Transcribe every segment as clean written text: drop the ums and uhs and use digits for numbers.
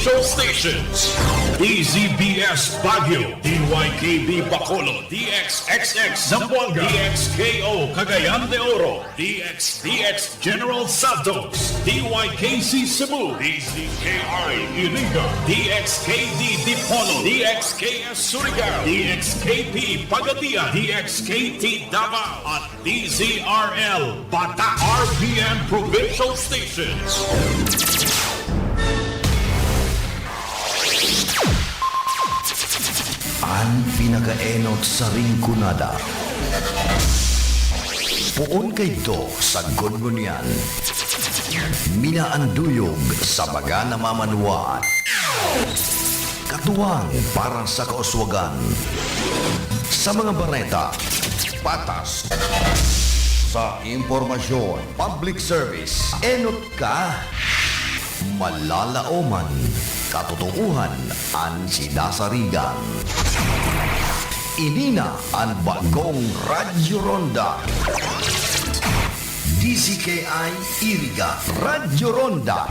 provincial stations. DZBS Baguio, DYKB Bacolod, DXXX Zamboanga, DXKO Cagayan de Oro, DXDX General Santos, DYKC Cebu, DZKI Iriga, DXKD Dipolo, DXKS Surigao, DXKP Pagadian, DXKT Davao, at DZRL Bata RPM Provincial Stations. Ang pinakaenot sa ringkunada. Puon kay do sa gungunyan. Minaanduyog sa baga na mamanuan. Katuwang para sa kauswagan. Sa mga bareta, patas. Sa impormasyon, public service, enot ka. Malalaoman, katotohanan ang sinasarigan. Inina ang bagong Radyo Ronda. DZKI Iriga Radyo Ronda.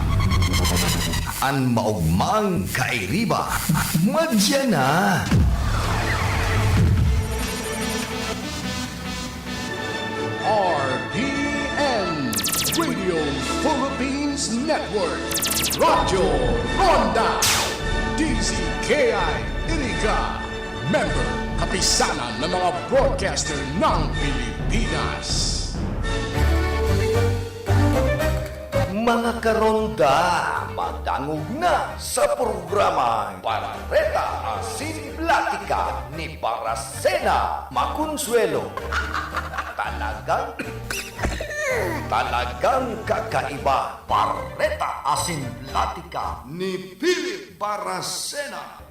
Ang maugmang kairiba. Madya na! RPN Radio Philippines Network, Radyo Ronda, DZKI Iriga, member kapisanan ng mga broadcaster ng Pilipinas. Mga karonda, madangog na sa programang Barreta Asin Platica ni Baracena Maconsuelo. Talagang kakaiba. Barreta Asin Platica ni Philip Baracena.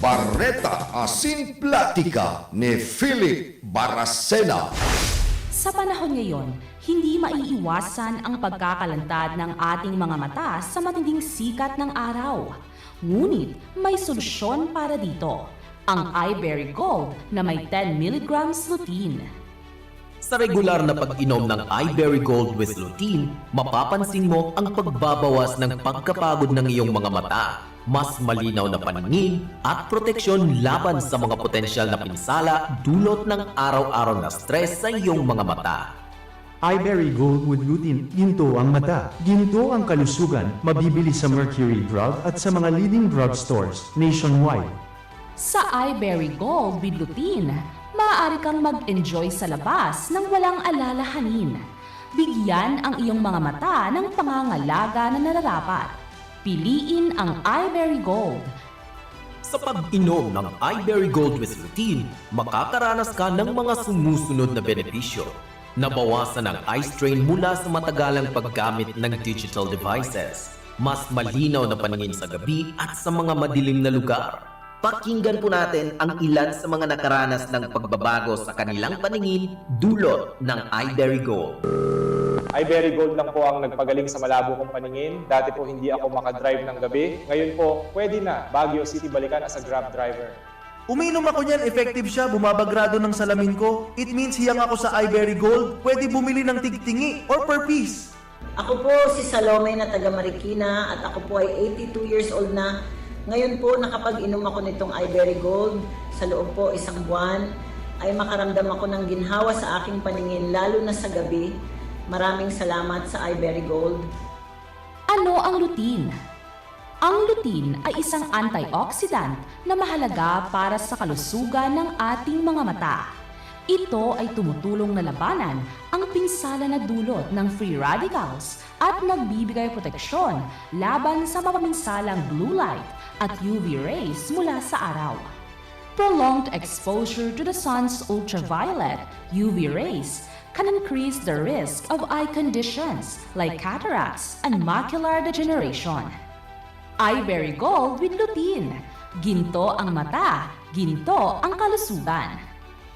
Barreta Asin Platica ni Philip Baracena. Sa panahon ngayon, hindi maiiwasan ang pagkakalantad ng ating mga mata sa matinding sikat ng araw. Ngunit may solusyon para dito, ang iBerry Gold na may 10 mg lutein. Sa regular na pag-inom ng iBerry Gold with lutein, mapapansin mo ang pagbabawas ng pagkapagod ng iyong mga mata, mas malinaw na paningin at proteksyon laban sa mga potensyal na pinsala dulot ng araw-araw na stress sa iyong mga mata. iBerry Gold with lutein, ginto ang mata, ginto ang kalusugan, mabibili sa Mercury Drug at sa mga leading drugstores nationwide. Sa iBerry Gold with lutein, maaari kang mag-enjoy sa labas ng walang alalahanin. Bigyan ang iyong mga mata ng pangangalaga na nararapat. Piliin ang iBerry Gold. Sa pag-inom ng iBerry Gold with lutein, makakaranas ka ng mga sumusunod na benepisyo. Nabawasan ang eye strain mula sa matagalang paggamit ng digital devices. Mas malinaw na paningin sa gabi at sa mga madilim na lugar. Pakinggan po natin ang ilan sa mga nakaranas ng pagbabago sa kanilang paningin dulot ng iBerry Gold. iBerry Gold lang po ang nagpagaling sa malabo kong paningin. Dati po hindi ako makadrive ng gabi. Ngayon po, pwede na. Baguio City balikan as a Grab driver. Uminom ako niyan, effective siya, bumabagrado ng salamin ko. It means hiyang ako sa iBerry Gold, pwede bumili ng tigtingi or per piece. Ako po si Salome na taga Marikina at ako po ay 82 years old na. Ngayon po nakapag-inom ako nitong iBerry Gold. Sa loob po isang buwan ay makaramdam ako ng ginhawa sa aking paningin lalo na sa gabi. Maraming salamat sa iBerry Gold. Ano ang lutein? Ang lutein ay isang antioxidant na mahalaga para sa kalusugan ng ating mga mata. Ito ay tumutulong na labanan ang pinsala na dulot ng free radicals at nagbibigay proteksyon laban sa mapaminsalang blue light at UV rays mula sa araw. Prolonged exposure to the sun's ultraviolet UV rays can increase the risk of eye conditions like cataracts and macular degeneration. iBerry Gold with lutein. Ginto ang mata, ginto ang kalusugan.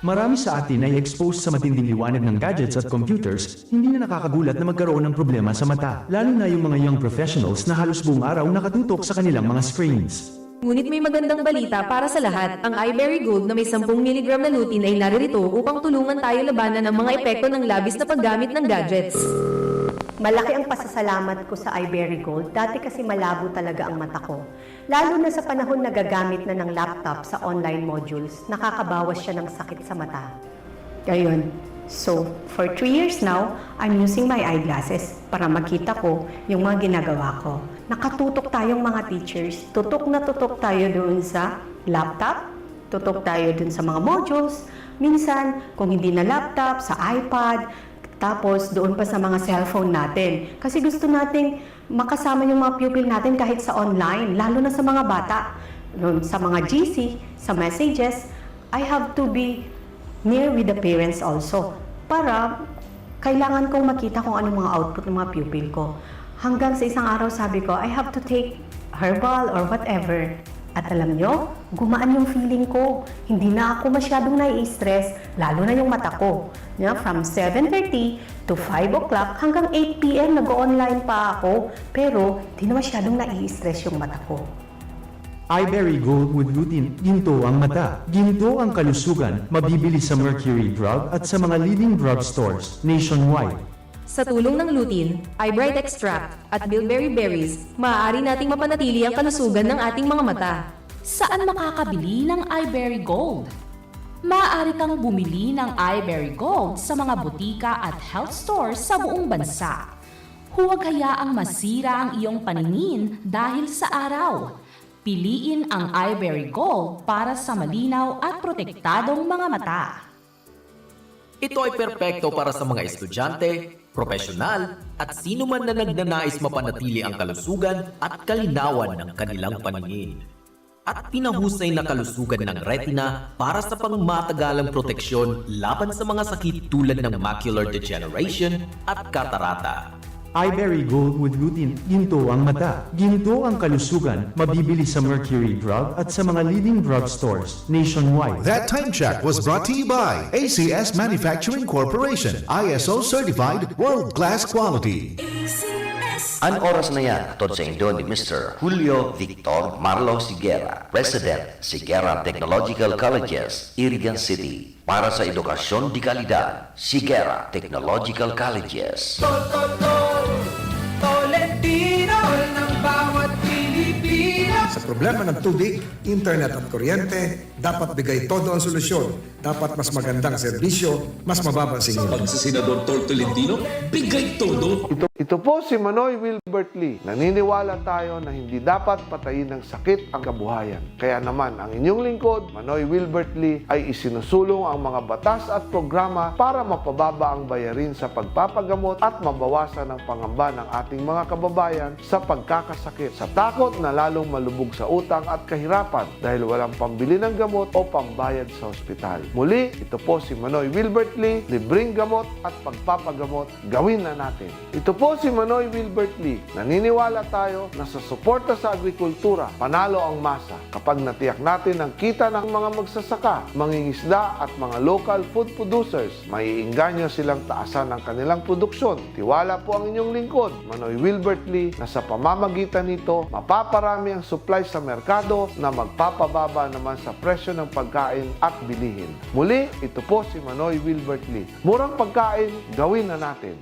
Marami sa atin ay exposed sa matinding liwanag ng gadgets at computers, hindi na nakakagulat na magkaroon ng problema sa mata, lalo na yung mga young professionals na halos buong araw nakatutok sa kanilang mga screens. Ngunit may magandang balita para sa lahat. Ang iBerry Gold na may 10 mg na lutein ay naririto upang tulungan tayo labanan ng mga epekto ng labis na paggamit ng gadgets. Malaki ang pasasalamat ko sa iBerry Gold. Dati kasi malabo talaga ang mata ko. Lalo na sa panahon na gagamit na ng laptop sa online modules, nakakabawas siya ng sakit sa mata. Ayun. So, for 3 years now, I'm using my eyeglasses para makita ko yung mga ginagawa ko. Nakatutok tayong mga teachers. Tutok na tutok tayo doon sa laptop. Tutok tayo doon sa mga modules. Minsan, kung hindi na laptop, sa iPad. Tapos doon pa sa mga cellphone natin. Kasi gusto nating makasama yung mga pupil natin kahit sa online, lalo na sa mga bata. Sa mga GC, sa messages, I have to be near with the parents also. Para kailangan kong makita kung anong mga output ng mga pupil ko. Hanggang sa isang araw sabi ko, I have to take herbal or whatever. At alam nyo, gumaan yung feeling ko. Hindi na ako masyadong nai-stress, lalo na yung mata ko. From 7:30 to 5 o'clock hanggang 8 p.m. nag-online pa ako. Pero di na masyadong nai-stress yung mata ko. iBerry Gold with lutein, ginto ang mata, ginto ang kalusugan, mabibili sa Mercury Drug at sa mga leading drugstores nationwide. Sa tulong ng lutein, iBright Extract at Bilberry Berries, maaari nating mapanatili ang kalusugan ng ating mga mata. Saan makakabili ng iBerry Gold? Maaari kang bumili ng iBerry Gold sa mga butika at health stores sa buong bansa. Huwag hayaang masira ang iyong paningin dahil sa araw. Piliin ang iBerry Gold para sa malinaw at protektadong mga mata. Ito ay perpekto para sa mga estudyante, profesional, at sino man na nagnanais mapanatili ang kalusugan at kalinawan ng kanilang paningin. At pinahusay na kalusugan ng retina para sa pangmatagalang proteksyon laban sa mga sakit tulad ng macular degeneration at katarata. iBerry Gold with lutein, ginto ang mata, ginto ang kalusugan, mabibili sa Mercury Drug at sa mga leading drugstores nationwide. That time check was brought to you by ACS Manufacturing Corporation, ISO certified, world-class quality. ACS An oras na yan, atod sa Indo ni Mr. Julio Victor Marlo Siguera, President, Siguera Technological Colleges, Irigan City. Para sa edukasyon di kalidad, Siguera Technological Colleges. Sa problema ng tubig, internet at kuryente, dapat bigay todo ang solusyon. Dapat mas magandang serbisyo, mas mababang singil. Pag si Senador Tol Tolentino, bigay todo. Ito po si Manoy Wilbert Lee. Naniniwala tayo na hindi dapat patayin ng sakit ang kabuhayan. Kaya naman, ang inyong lingkod, Manoy Wilbert Lee, ay isinusulong ang mga batas at programa para mapababa ang bayarin sa pagpapagamot at mabawasan ang pangamba ng ating mga kababayan sa pagkakasakit, sa takot na lalong malubog sa utang at kahirapan dahil walang pambili ng gamot o pambayad sa ospital. Muli, ito po si Manoy Wilbert Lee, libreng gamot at pagpapagamot, gawin na natin. Ito po si Manoy Wilbert Lee. Naniniwala tayo na sa suporta sa agrikultura, panalo ang masa kapag natiyak natin ang kita ng mga magsasaka, mangingisda at mga local food producers. Maiinganyo silang taasan ang kanilang produksyon. Tiwala po ang inyong lingkod, Manoy Wilbert Lee, na sa pamamagitan nito, mapaparami ang supply sa merkado na magpapababa naman sa presyo ng pagkain at bilihin. Muli, ito po si Manoy Wilbert Lee. Murang pagkain, gawin na natin.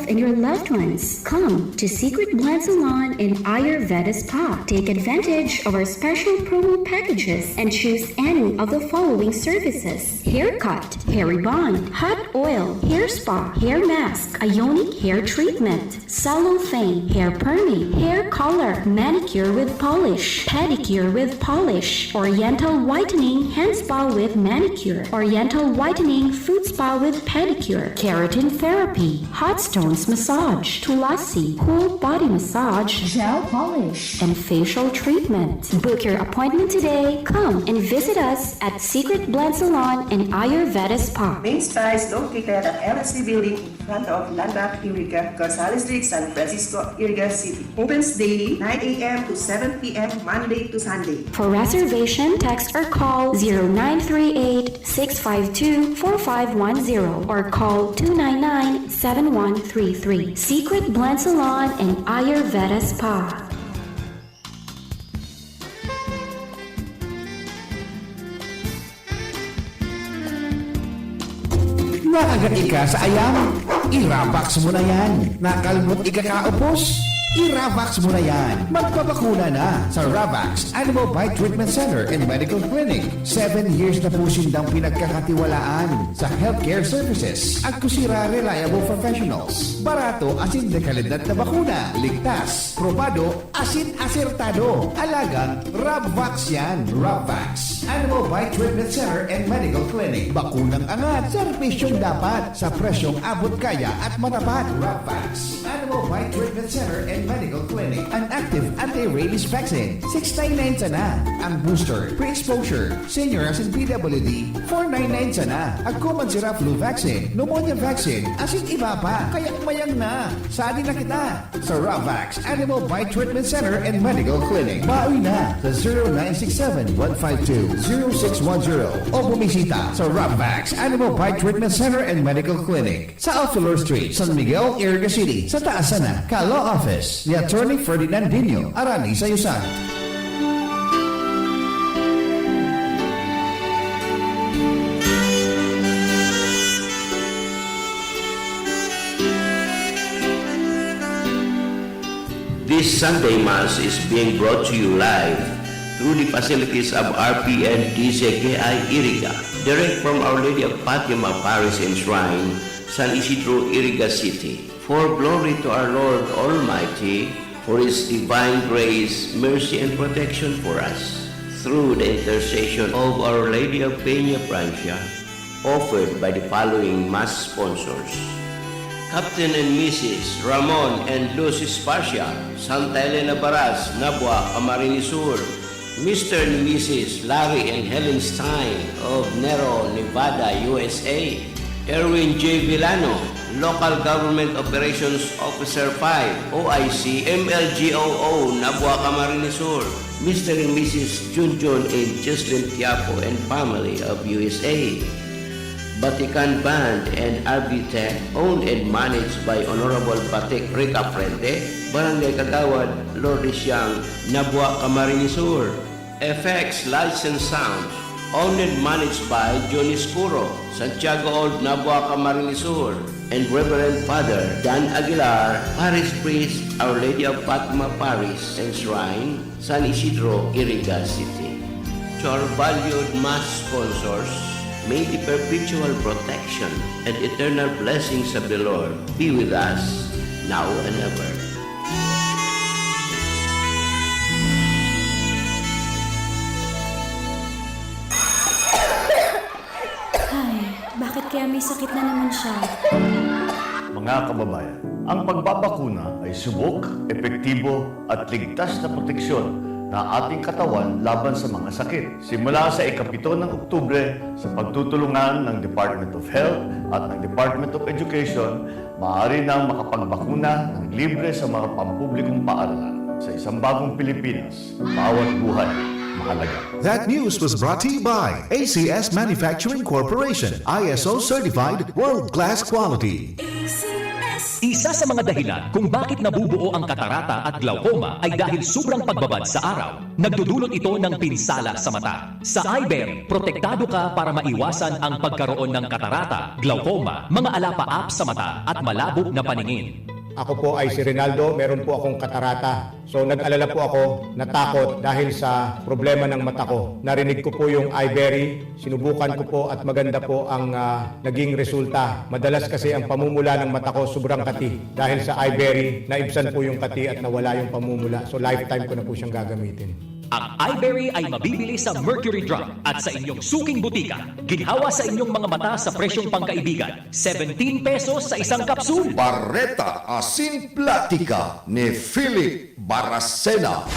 And your loved ones, come to Secret Blend Salon in Ayurveda Spa. Take advantage of our special promo packages and choose any of the following services: haircut, hair rebond, hot oil, hair spa, hair mask, ionic hair treatment, cellophane, hair perming, hair color, manicure with polish, pedicure with polish, oriental whitening hand spa with manicure, oriental whitening foot spa with pedicure, keratin therapy, hot stones massage, tulasi, whole body massage, gel polish, and facial treatment. Book your appointment today. Come and visit us at Secret Blend Salon in Ayurveda Spa. Main spa is located at LSC building in front of Landak, Iriga, Gonzales Street, San Francisco, Iriga City. Opens daily 9 a.m. to 7 p.m. Monday to Sunday. For reservation, text or call 0938-652-4510 or call 299-7133. Secret Blend Salon and Ayurveda Spa. Nakagati ka sa ayam? I-Ravax mo na yan. Nakalmot ikakaupos? I-Ravax mo na yan. Magpapakuna na sa Ravax Animal Bite Treatment Center and Medical Clinic. 7 years na po sindang pinagkakatiwalaan sa healthcare services at kusira reliable professionals. Barato asin de kalidad na bakuna. Ligtas, probado, asin asertado. Alagang Ravax yan. Ravax Animal Bite Treatment Center and Medical Clinic. Bakunang angat, serbisyong dapat sa presyong abot kaya at matapat. Ravax Animal Bite Treatment Center and Medical Clinic. An active anti-rabies vaccine. $699 sana. Ang booster, pre-exposure, seniors and PWD, $499 sana. Agkuman sira flu vaccine, pneumonia vaccine, asin iba pa. Kaya mayang na. Saan na kita? Sa Ravax Animal Bite Treatment Center and Medical Clinic. Bawi na sa 0967-152-0610 o bumisita sa Ravax Animal Bite Treatment Center and Medical Clinic sa Alfilor Street, San Miguel, Iriga City. Sa taas sana, Law Office ni Attorney Ferdinand Dino, Arani Sayusan. This Sunday Mass is being brought to you live through the facilities of RPN DZKI Iriga, direct from Our Lady of Fatima Parish and Shrine, San Isidro, Iriga City. For glory to our Lord Almighty, for His divine grace, mercy, and protection for us, through the intercession of Our Lady of Peña Francia, offered by the following Mass sponsors: Captain and Mrs. Ramon and Lucy Sparcia, Santa Elena Baras, Nabua, Camarines Sur, Mr. and Mrs. Larry and Helen Stein of Nero, Nevada, USA, Erwin J. Villano, Local Government Operations Officer 5, OIC, MLGOO, Nabua, Camarines Sur, Mr. and Mrs. Junjun and Jocelyn Tiapo and family of USA, Vatican Band and Arbitec, owned and managed by Honorable Patek Rica Frente, Barangay Kagawad, Lordesiang, Nabua, Camarines Sur. FX License Sound, owned and managed by Johnny Scuro, Santiago Old, Nabua, Camarines Sur, and Reverend Father Dan Aguilar, Parish Priest, Our Lady of Fatima Parish and Shrine, San Isidro, Iriga City. To our valued mass sponsors, may the perpetual protection and eternal blessings of the Lord be with us now and ever. Ay, bakit kaya may sakit na naman siya? Mga kababayan, ang pagbabakuna ay subok, epektibo at ligtas na proteksyon na ating katawan laban sa mga sakit. Simula sa ika-7 ng Oktubre, sa pagtutulungan ng Department of Health at ng Department of Education, maaari nang makapagbakuna ng libre sa mga pampublikong paaralan. Sa isang bagong Pilipinas, bawat buhay mahalaga. That news was brought to you by ACS Manufacturing Corporation, ISO certified world-class quality. Isa sa mga dahilan kung bakit nabubuo ang katarata at glaucoma ay dahil sobrang pagbabad sa araw. Nagdudulot ito ng pinsala sa mata. Sa iBerry, protektado ka para maiwasan ang pagkaroon ng katarata, glaucoma, mga alapaap sa mata at malabo na paningin. Ako po ay si Rinaldo, meron po akong katarata. So nag-alala po ako, natakot dahil sa problema ng mata ko. Narinig ko po yung iBerry, sinubukan ko po at maganda po ang naging resulta. Madalas kasi ang pamumula ng mata ko sobrang kati. Dahil sa iBerry, naibsan po yung kati at nawala yung pamumula. So lifetime ko na po siyang gagamitin. Ang iBerry ay mabibili sa Mercury Drug at sa inyong suking butika. Ginhawa sa inyong mga mata sa presyong pangkaibigan. 17 pesos sa isang kapsul. Barreta Asin Platica ni Philip Baracena.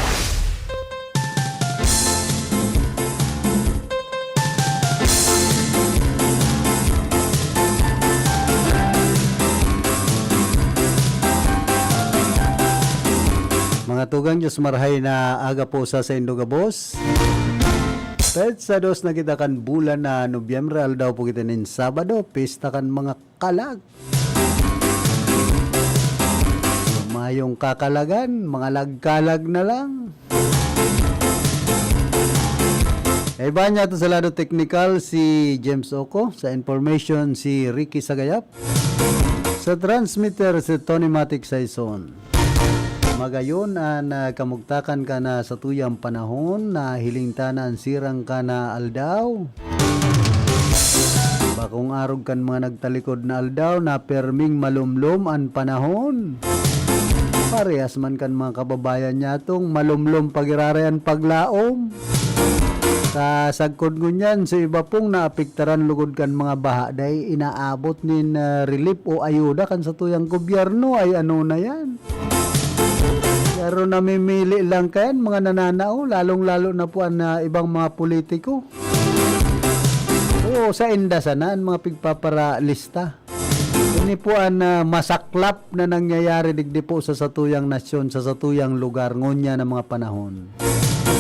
Mga tugang Diyos marahay na aga po sa Indogabos. Sa dos na kita kan bulan na Nobyembre, daw po kita nin Sabado, pista kan mga kalag. Mayong kakalagan, mga lagkalag na lang. Iba niya ito sa lado technical si James Oco, sa information si Ricky Sagayap, sa transmitter si Tony Matic Saison. Magayon na kamugtakan ka na sa tuyang panahon na hilingtanan sirang ka na aldaw. Bakong arog kan mga nagtalikod na aldaw na perming malumlom ang panahon. Parehas man kan mga kababayan niya itong malumlom pagirarayan paglaom. Sa sagkod ngunyan, sa iba pong naapiktaran lugod kan mga baha day inaabot nin relief o ayuda kan sa tuyang gobyerno ay ano na yan. Pero namimili lang kayan mga nananao, lalong-lalo na po ang ibang mga politiko. O sa indasanan, mga pigpaparalista. Ini po ang masaklap na nangyayari digdi po sa satuyang nasyon, sa satuyang lugar, ngunya ng mga panahon.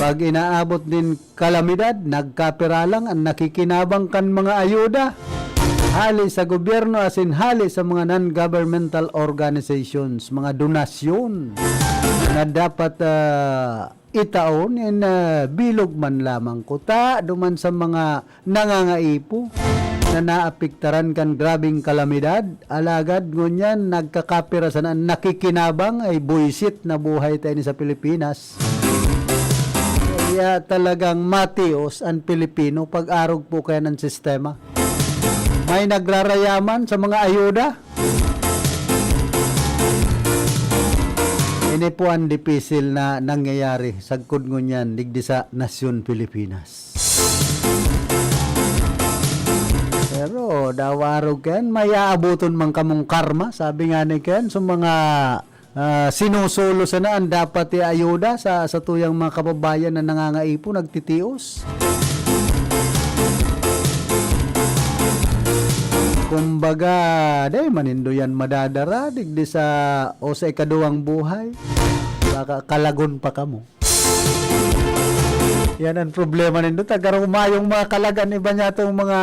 Pag inaabot din kalamidad, nagkapira lang ang nakikinabang kan mga ayuda. Hali sa gobyerno asin hali sa mga non-governmental organizations, mga donasyon na dapat itaon in bilog man lamang kuta duman sa mga nangangaipo na naapiktaran kan grabing kalamidad. Alagad ngunyan nagkakapira sa nakikinabang ay buisit na buhay tayo sa Pilipinas. Kaya talagang matios ang Pilipino pag-arog po kaya ng sistema. May nagrarayaman sa mga ayuda. Ini po ang dipisil na nangyayari sagkod ngunyan digdi sa nasyon Pilipinas. Pero dawarog ken may aabuton man kamong karma, sabi nga ni ken sa mga sinusulo sana ang dapat i-ayuda sa tuyang mga kababayan na nangangaipo nagtitios. Kumbaga, day manindo yan madadara digdi sa o sa ikaduwang buhay. Baka kalagon pa kamo. Yan ang problema nindo. Tagarumayong mga kalagan iba niya itong mga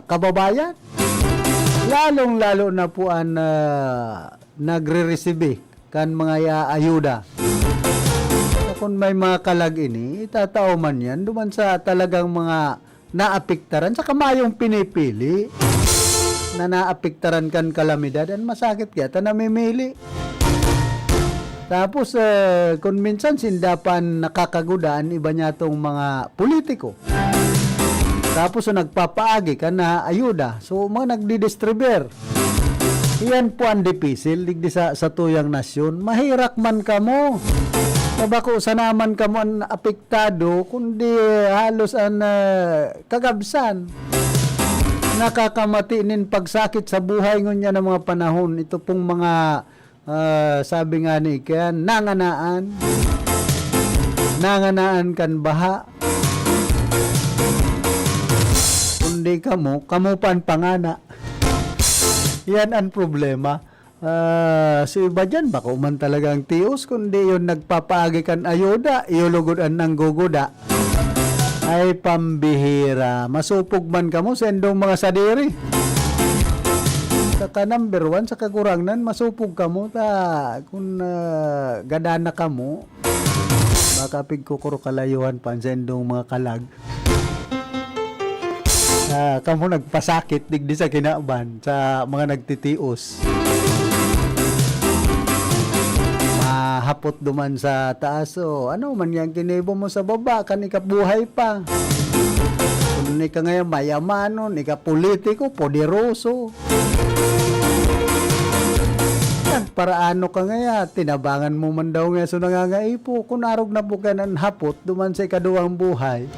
kababayan. Lalong-lalo na po ang nagre-receive kan mga ayuda. Kung may mga kalag ini, itatao man yan, duman sa talagang mga naapiktaran, sa kamayong pinipili na naapiktaran kan kalamidad, and masakit kaya ta namimili. Tapos, kung minsan sindapan nakakagudaan, iba niya itong mga politiko. Tapos, nagpapaagi ka na ayuda. So, mga nagdidistribuer. Iyan po ang dipisil, digdi sa tuyang nasyon. Mahirak man ka mo. Kabako sa naman ka mo ang apektado, kundi halos ang kagabsan. Nakakamati nin pagsakit sa buhay ngunya ng mga panahon. Ito pong mga sabi nga ni kaya nanganaan kan baha, kundi kamo pan pangana. Yan ang problema. So iba dyan, baka man talagang tios, kundi yun nagpapaagi kan ayuda, iulugodan ng guguda. Ay pambihira, masupog man kamo sendong mga sadiri. Saka number 1, sa kakurangnan, masupog kamo ta, kung gadana kamo, baka pigkukuro kalayuhan pa sendong mga kalag. Kamo nagpasakit digdi sa kinaban sa mga nagtitios. Mahapot duman sa taas, o ano man yang kinibo mo sa baba, kan ikabuhay pa. Kung ika ngayon mayamanon, ika politiko, poderoso. Para ano ka ngaya, tinabangan mo man daw nga so nangangaipo, kung arog na po ka ng hapot duman sa ikaduwang buhay.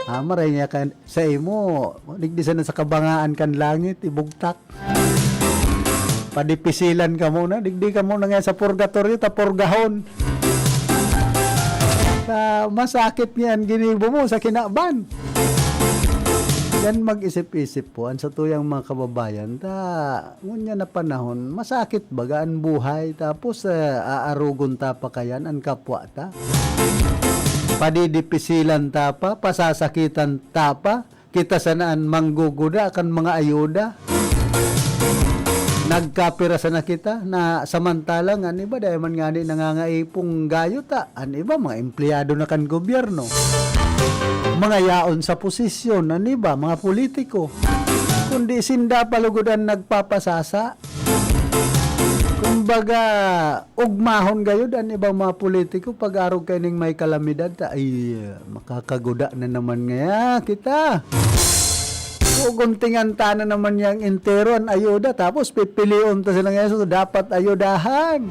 Maray niya ka sa imo, nigdisan na sa kabangaan kan langit, ibugtak. Padipisilan ka muna, digdi ka muna nga sa purgatorio, tapurgahon. Masakit niyan, ginibo mo sa kinaban. Yan mag-isip-isip po, sa tuyang mga kababayan, ngunya na panahon, masakit bagaan buhay, tapos aarugon ta pa kayan, ang kapwa ta. Padidipisilan ta pa, pasasakitan ta pa, kita sanaan mangguguda kan mga ayuda. Nagkapirasan na kita na samantalang iba dahil man nga ni nangangaipong gayo ta, iba mga empleyado na kan gobyerno, mga yaon sa posisyon, iba mga politiko, kundi sinda palugudan nagpapasasa. Kumbaga ugmahon gayud ang ibang mga politiko pag arog kay ning may kalamidad ay makakaguda na naman nga kita. Uguntingan ta na naman yang entero ang ayuda, tapos pipilion ta sila ngayon, so dapat ayudahan.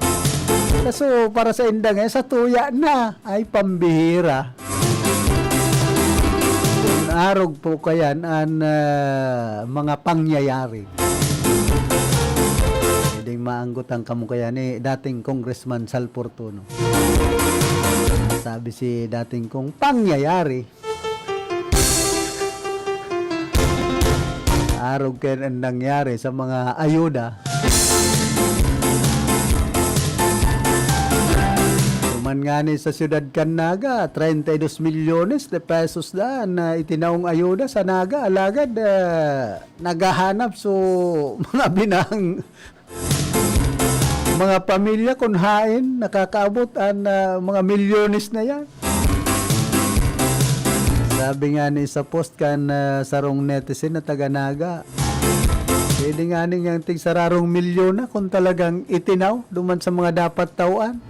So para sa inda ngayon, sa tuya na ay pambihira. Arog po kayan ang mga pangyayari. Pwedeng maanggot ang kamukaya ni dating Congressman Sal Portuno. Sabi si dating kong pangyayari. Arog kayo ang nangyari sa mga ayuda. Tuman nga ni sa siyudad kan Naga, 32 milyones de pesos na itinaong ayuda sa Naga. Alagad, naghahanap so mga binang mga pamilya kung hain, nakakaabot ang mga milyones na yan. Sabi nga ni sa post kan sarong netizen na taga-Naga, pwede nga niyang tigsararong milyon na kung talagang itinaw duman sa mga dapat tauan.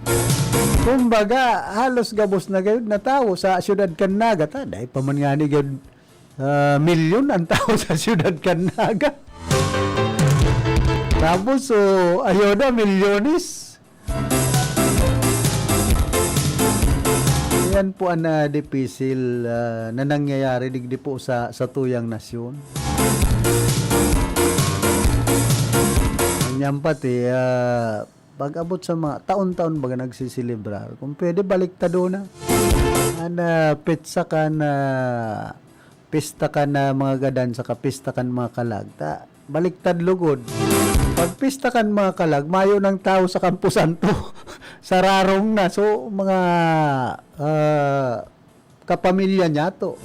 Kumbaga, halos gabos na gayon na tao sa siyudad kan Naga. Dahil pa man nga ni milyon ang tao sa siyudad kan Naga. Tapos, ayuda, milyones. Yan po ang dipisil na nangyayari digdi po sa tuyang nasyon. Yan pati, pag-abot sa mga taon-taon baga nagsisilibrar, kung pwede baliktado na. Pista ka na mga gadan sa kapista kan mga kalag. Baliktad lugod. Pag pista kan mga kalag, mayo ng tao sa Campo Santo. Sararong na. So, mga kapamilya niya to.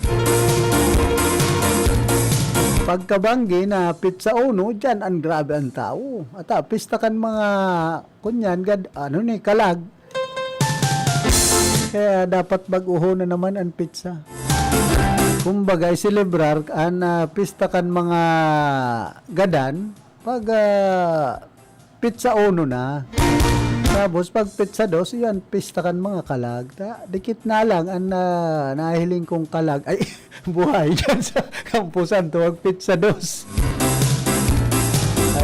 Pagkabanggi na pizza uno, dyan ang grabe ang tao. At pista kan mga kunyan, kalag. Kaya dapat baguho na naman ang pizza. Kumbaga, celebrar ang pista kan mga gadan, pag pizza uno na. Tapos pag pizza dos, yan, pista kan mga kalag. Dikit na lang ang nahiling kong kalag. Ay, buhay dyan sa kampusan tuwag pizza dos.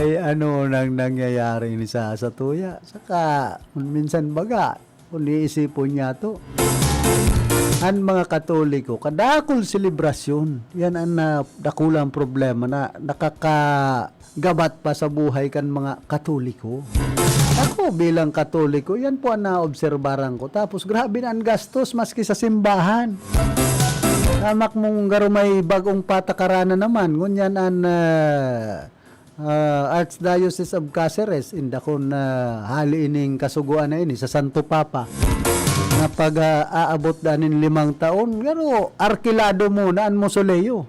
Ay, ano nang nangyayari ni sa tuya. Saka, minsan baga, kung iisipon niya to. Ang mga Katoliko, kadakol selebrasyon. Yan ang dakulang problema na nakakagabat pa sa buhay kan mga Katoliko. Ako bilang Katoliko, yan po ang naobserbaran ko. Tapos grabe na ang gastos maski sa simbahan. Tamak mong garumay bagong patakaran na naman. Ngunyan ang Archdiocese of Cáceres, indakon haliining kasuguan na ini sa Santo Papa. Na pag-aabot danin 5 taon, pero arkilado muna ang mausoleo.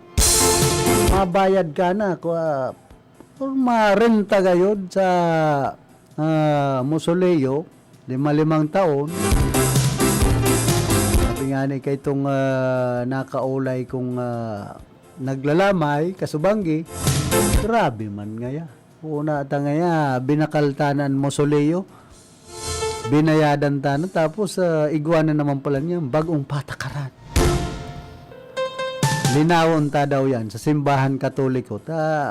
Mabayad ka na. Kung marenta gayod sa mausoleo, 5 taon. Sabi nga ni kay itong nakaulay kong naglalamay, kasubanggi, grabe man ngaya. Una ata ngaya, binakaltanan mausoleo, binayadan tanan, tapos iguanan naman pala niya, bagong patakaran. Linawon ta daw yan sa simbahan Katoliko.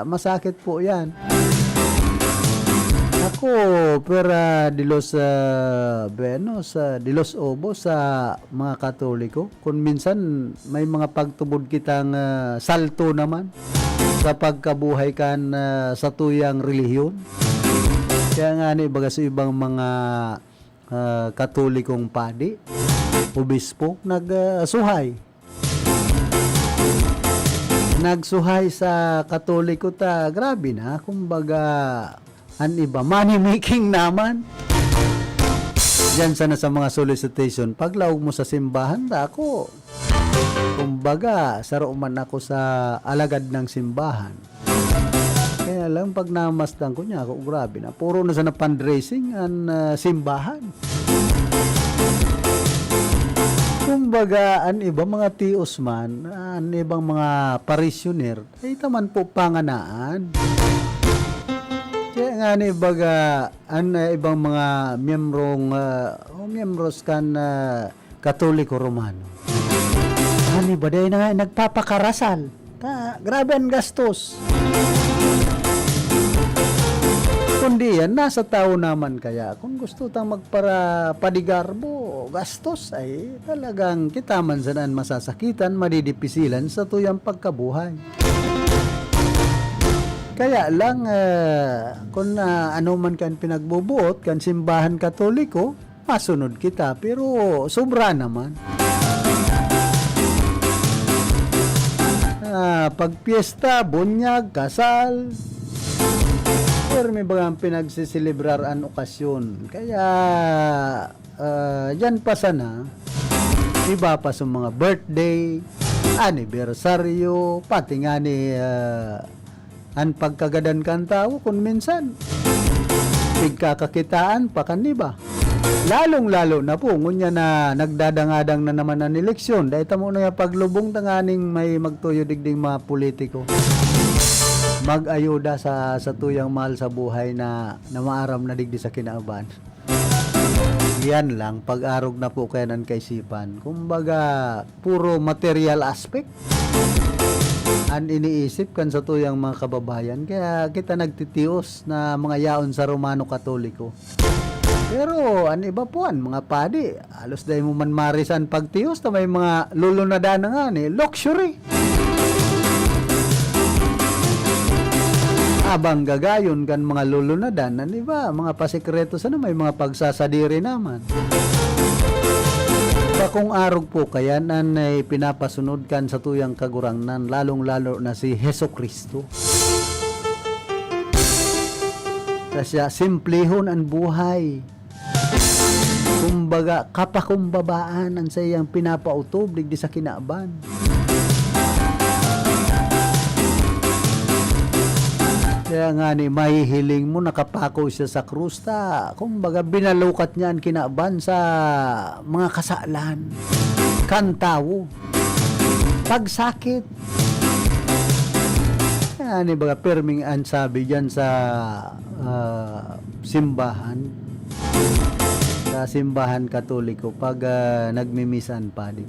Masakit po yan. Ako, pera de los Obos sa mga Katoliko. Kung minsan may mga pagtubod kitang salto naman sa pagkabuhay kan sa tuyang relihiyon. Kaya nga ni baga sa ibang mga Katolikong padi, obispo, nagsuhay sa Katoliko grabe na, kumbaga an iba, money making naman. Diyan sana sa mga solicitation, paglaog mo sa simbahan, ako, kumbaga, saro man ako sa alagad ng simbahan. Kaya lang, pag namasdan ko niya, ako, grabe na, puro na sana fundraising ang simbahan. Kumbaga, an iba mga tios man, an ibang mga parisyoner, ay taman po panganaan. Kaya nga ni baga, an ibang mga miyembros kan Katoliko Romano. Ani ba day na nga nagpapakarasal? Grabe ang gastos. Kundi yan, nasa tao naman kaya. Kung gusto tang magpadigarbo, gastos ay talagang kita man sanaan masasakitan, madidipisilan sa tuyang pagkabuhay. Kaya lang, kung ano man kan pinagbubuot, kan simbahan Katoliko, masunod kita. Pero sobra naman. Pag piyesta, bunyag, kasal, pero may bagang pinagsisilibrar ang okasyon. Kaya, yan pa sana, iba pa sa mga birthday, anibersaryo, pati nga ni ang pagkagadan kan tao, kung minsan, pigkakakitaan pa kan iba. Lalong-lalo na po, ngunya na nagdadangadang na naman ang eleksyon, dahil tamo na yung paglubong tanganing may magtuyo digding mga politiko. Mag-ayuda sa tuyang mahal sa buhay na maaram na digdi sa kinaaban. Yan lang, pag-arog na po kaya ng kaisipan. Kumbaga, puro material aspect ang iniisip kan sa tuyang mga kababayan. Kaya kita nagtitios na mga yaon sa Romano Katoliko. Pero, iba po mga padi. Alos dahil mo man marisan pagtios na may mga lulunada na nga luxury. Abang gagayon kan mga lulunadan, iba, mga pasikreto sana may mga pagsasadiri naman. Kung arog po kaya ay pinapasunod kan sa tuyang kagurangnan, lalong-lalo na si Heso Kristo. Kasi simplehon ang buhay. Kumbaga, kapakumbabaan ang sayang pinapautob digdi sa kinaaban. Kaya nga ni mahihiling mo nakapako siya sa krusta. Kumbaga binalukat niya ang kinaaban sa mga kasalan, kantawo, pagsakit. Kaya ni baga perming ang sabi dyan sa simbahan, sa simbahan Katoliko pag nagmimisan pa din.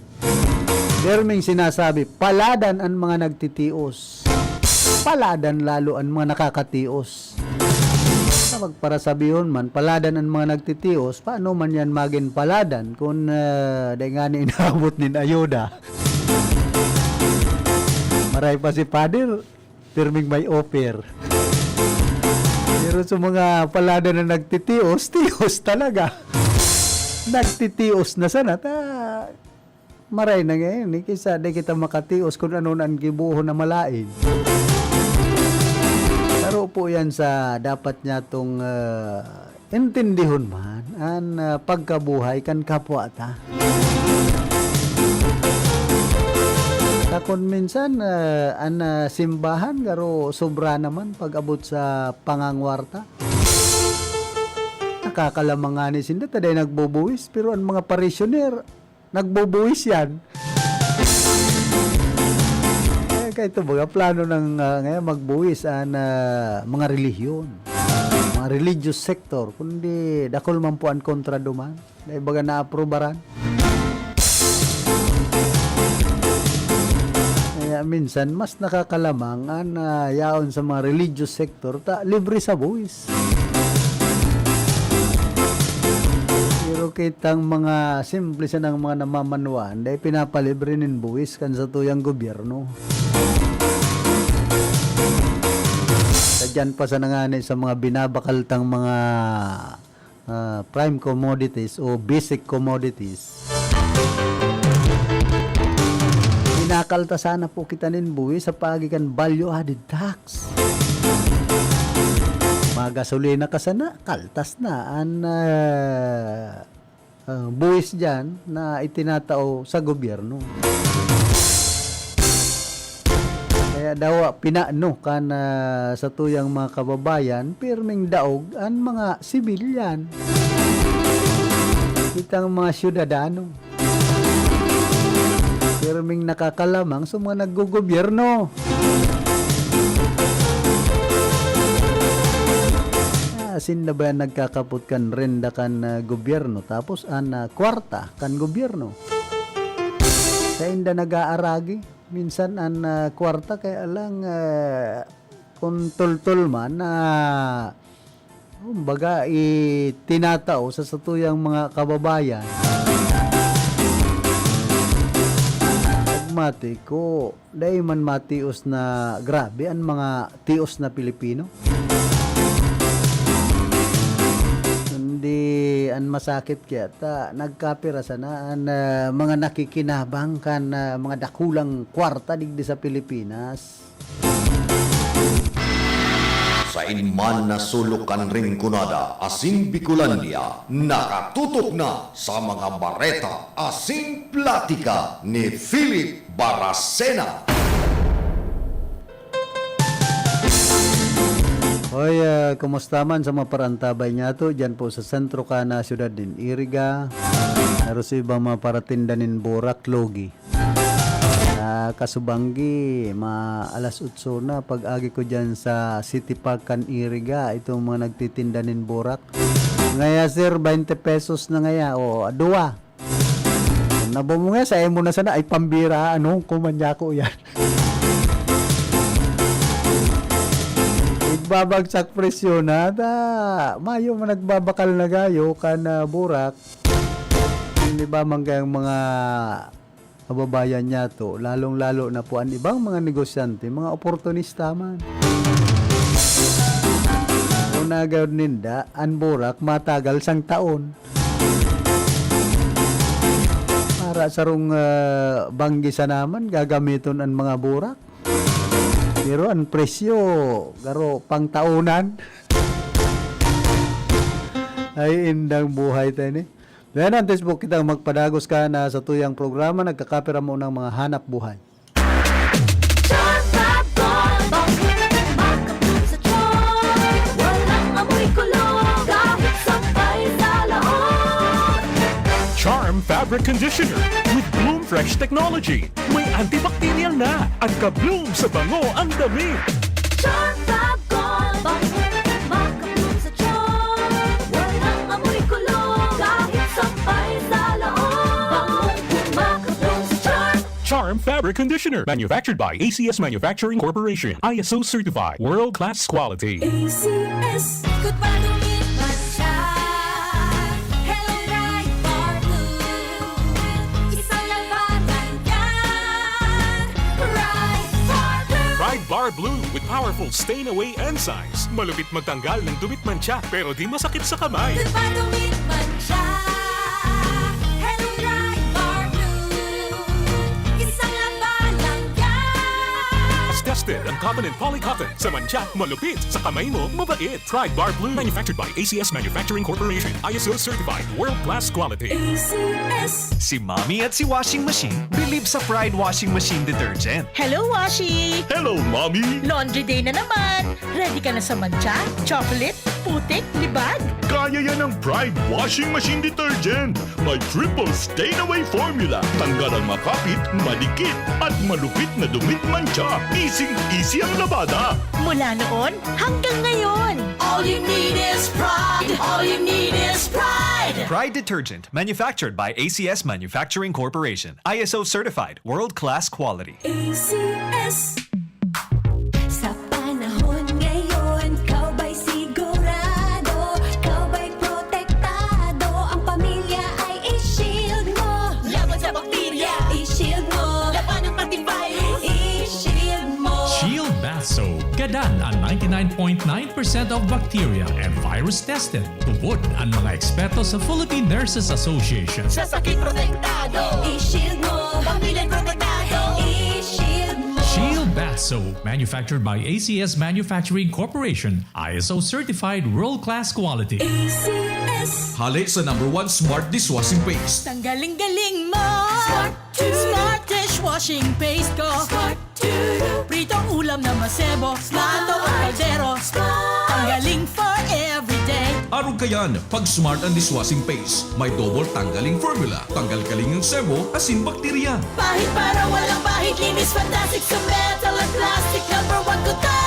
Perming sinasabi, paladan ang mga nagtitios. Paladan lalo ang mga nakakatios. Kapag para sabihin man, paladan ang mga nagtitios, paano man yan maging paladan kung dahil nga ni inaabot nin ayuda. Maray pa si Pader, pirming may offer. Pero sa mga paladan na nagtitios, tios talaga. Nagtitios na sana. Maray na ngayon, kaysa di kita makatios kung ano nang gibuho na malain. Pero po yan sa dapat niya itong intindihon man ang pagkabuhay kan kapwa ta. Kung minsan ang simbahan garo sobra naman pag abot sa pangangwarta. Nakakalamanganin sinda taday nagbubuwis pero ang mga parishioner nagbubuwis yan. Kaya ito mga plano ng ngayon magbuwis ang mga relihiyon, mga religious sector, kundi dakol man po ang kontra duman, dahil baga na-aprobaran. Kaya minsan mas nakakalamang ang yaon sa mga religious sector libre sa buwis. Pero kitang mga simple sa ng mga namamanuan dahil pinapalibre nin buwis kan sa tuyang gobyerno. Dyan pa sa nanganay sa mga binabakaltang mga prime commodities o basic commodities. Binakalta sana po kita nin buwis sa pagikan value added tax. Mga gasolina ka sana, kaltas na ang buwis dyan na itinatao sa gobyerno. Kaya daw pinaano kan sa tuyang mga kababayan, pirming daog ang mga sibilyan. Kitang mga syudadano. Pirming nakakalamang sa mga naggogobyerno. Sinda ba yan nagkakapot kan renda kan gobyerno tapos an kwarta kan gobyerno. Sa inda nag-aaragi. Minsan ang kwarta kaya lang kung tultul man kumbaga itinatao sa satuyang mga kababayan. Mati ko dahil man matios na grabe ang mga tios na Pilipino. Hindi an masakit kaya nagkapira sana ang mga nakikinabang kan mga dakulang kwarta digdi sa Pilipinas. Sa inman na sulukan ring kunada, asing Bicolandia, nakatutok na sa mga bareta, asing platika ni Philip Baracena. Hoy, kumusta man sa mga parantabay niya to dyan po sa sentro ka na siyudad din Iriga. Naroon sa ibang mga paratindanin Borak, Logi. Kasubanggi, alas 8 na pag-agi ko dyan sa City Park kan Iriga. Itong mga nagtitindanin Borak. Ngaya sir, 20 pesos na ngaya. O, 2. Nabo mo nga, sa mo na sana ay pambira. Kumanya ko yan. Babagsak presyo na mayo man nagbabakal na gayo kan Borak. Hindi ba man kayang mga kababayan niya to, lalong-lalo na po ang ibang mga negosyante, mga oportunista man. Una gawin ninda, ang Borak matagal sang taon. Para sarong banggisa naman, gagamiton ang mga Borak. Pero ang presyo, garo pang taunan. Ay indang buhay tayo ni. Then antes po kitang magpadagos ka na sa tuyang programa, nagkakapira mo ng mga hanap buhay. Charm Fabric Conditioner with Bloom Fresh Technology. May antibacterial na at ka-bloom sa bango ang damit. Charm Fab Gold, maka-bloom sa charm. Walang amoy kulong, kahit sampay sa loob. Maka-bloom sa charm. Charm Fabric Conditioner, manufactured by ACS Manufacturing Corporation. ISO certified, world-class quality. ACS, good pa lumit man siya. Hello, Bright Bar Blue. Isang labanan yan. Bright Bar Blue. Pride Bar Blue with powerful stain-away enzymes. Malupit magtanggal ng dumit mancha pero di masakit sa kamay. Good pa lumit man siya. Hello, Bright Bar Blue. Isang labanan yan. As tested ang cotton and polycotton. Sa mancha, malupit. Sa kamay mo, mabait. Pride Bar Blue, manufactured by ACS Manufacturing Corporation. ISO certified, world-class quality. ACS. Si Mommy at si Washing Machine believe sa Pride Washing Machine Detergent. Hello, Washi! Hello, Mommy! Laundry day na naman! Ready ka na sa mancha, chocolate, putik, libag? Kaya yan ang Pride Washing Machine Detergent. May triple stain-away formula. Tanggal ang makapit, malikit, at malupit na dumit mancha. Easy ang labada. Mula noon hanggang ngayon. All you need is pride. All you need is pride. Pride Detergent, manufactured by ACS Manufacturing Corporation. ISO certified, world-class quality. ACS. Sa panahon ngayon, kau ba'y sigurado? Kau ba'y protektado? Ang pamilya ay i-shield mo. Laban sa bakterya, i-shield mo. Laban ng pati virus, i-shield mo. Shield Bath Soap. Gadan ang 99.9% of bacteria and virus tested. Tubod ang mga eksperto sa Philippine Nurses Association. Sa sakit protektado, i-shield mo. Pamilya protektado, i-shield mo. Shield Bath Soap, manufactured by ACS Manufacturing Corporation. ISO certified, world-class quality. ACS. Hali sa #1 Smart Dishwashing Paste. Tanggaling-galing mo! Smart Smart dishwashing paste ko! Smart Pritong ulam na masebo, plato o kaldero. Tanggaling for everyday. Araw kayan, pag Smart ang Dishwashing Paste, may double tanggaling formula. Tanggal-galing ng sebo, asin bakterya. Pahit para walang bahid, linis fantastic sa metal at plastic. #1 ko to!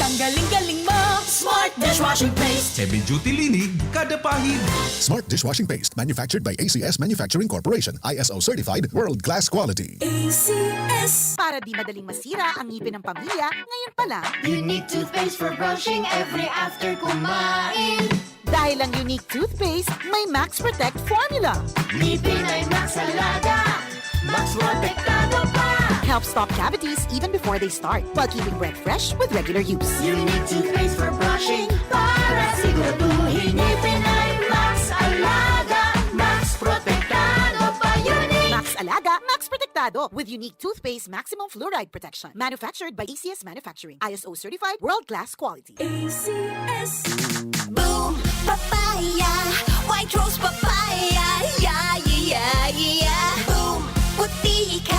Tanggaling-galing mo! Smart dishwashing paste. Heavy duty linig, kada pahid. Smart Dishwashing Paste, manufactured by ACS Manufacturing Corporation. ISO certified, world-class quality. ACS. Para di madaling masira ang ngipin ng pamilya, ngayon pa lang. Unique toothpaste for brushing every after kumain. Dahil ang unique toothpaste, may Max Protect formula. Ngipin ay Max Alaga. Max Protektado pa. Helps stop cavities even before they start, while keeping breath fresh with regular use. Unique toothpaste for brushing para siguraduhin ngipin ay Max Alaga. Max Protektado pa. Unique. Max Alaga, Max Protektado with unique toothpaste maximum fluoride protection. Manufactured by ACS Manufacturing. ISO certified, world-class quality. ACS. Boom, papaya, white rose papaya, yeah, yeah, yeah. Boom, puti ka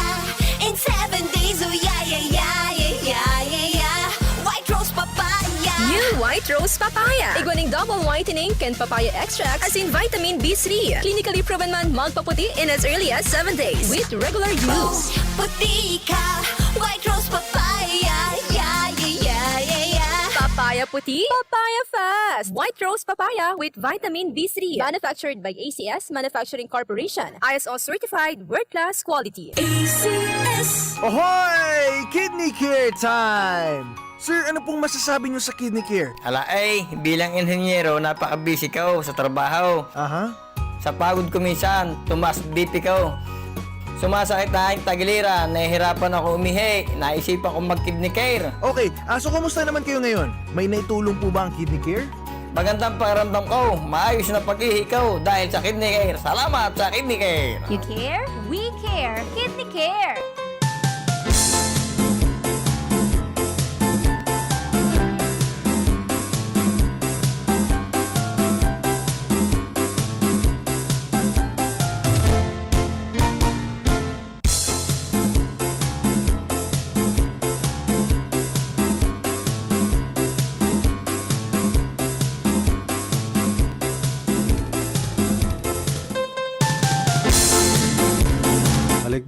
in 7 days, oh yeah, yeah, yeah, yeah, yeah, yeah. White rose papaya. New White Rose Papaya. Iguaning double whitening and papaya extract as in vitamin B3. Clinically proven man magpaputi in as early as 7 days with regular use. Puti ka, white rose papaya, yeah, yeah, yeah, yeah, yeah. Papaya puti, papaya fast. White Rose Papaya with vitamin B3. Manufactured by ACS Manufacturing Corporation. ISO certified, world-class quality. ACS. Ahoy! Kidney Care time! Sir, ano pong masasabi niyo sa Kidney Care? Ala bilang inhenyero, napaka-busy ko sa trabaho. Aha. Sa pagod ko minsan, tumaas BP ko. Sumasakit na aking tagiliran, nahihirapan ako umihi, naisipan ko mag-Kidney Care. Okay, so kumusta naman kayo ngayon? May naitulong po ba ang Kidney Care? Magandang pakiramdam ko, maayos na pag-ihi ko dahil sa Kidney Care. Salamat sa Kidney Care. You care? We care. Kidney Care.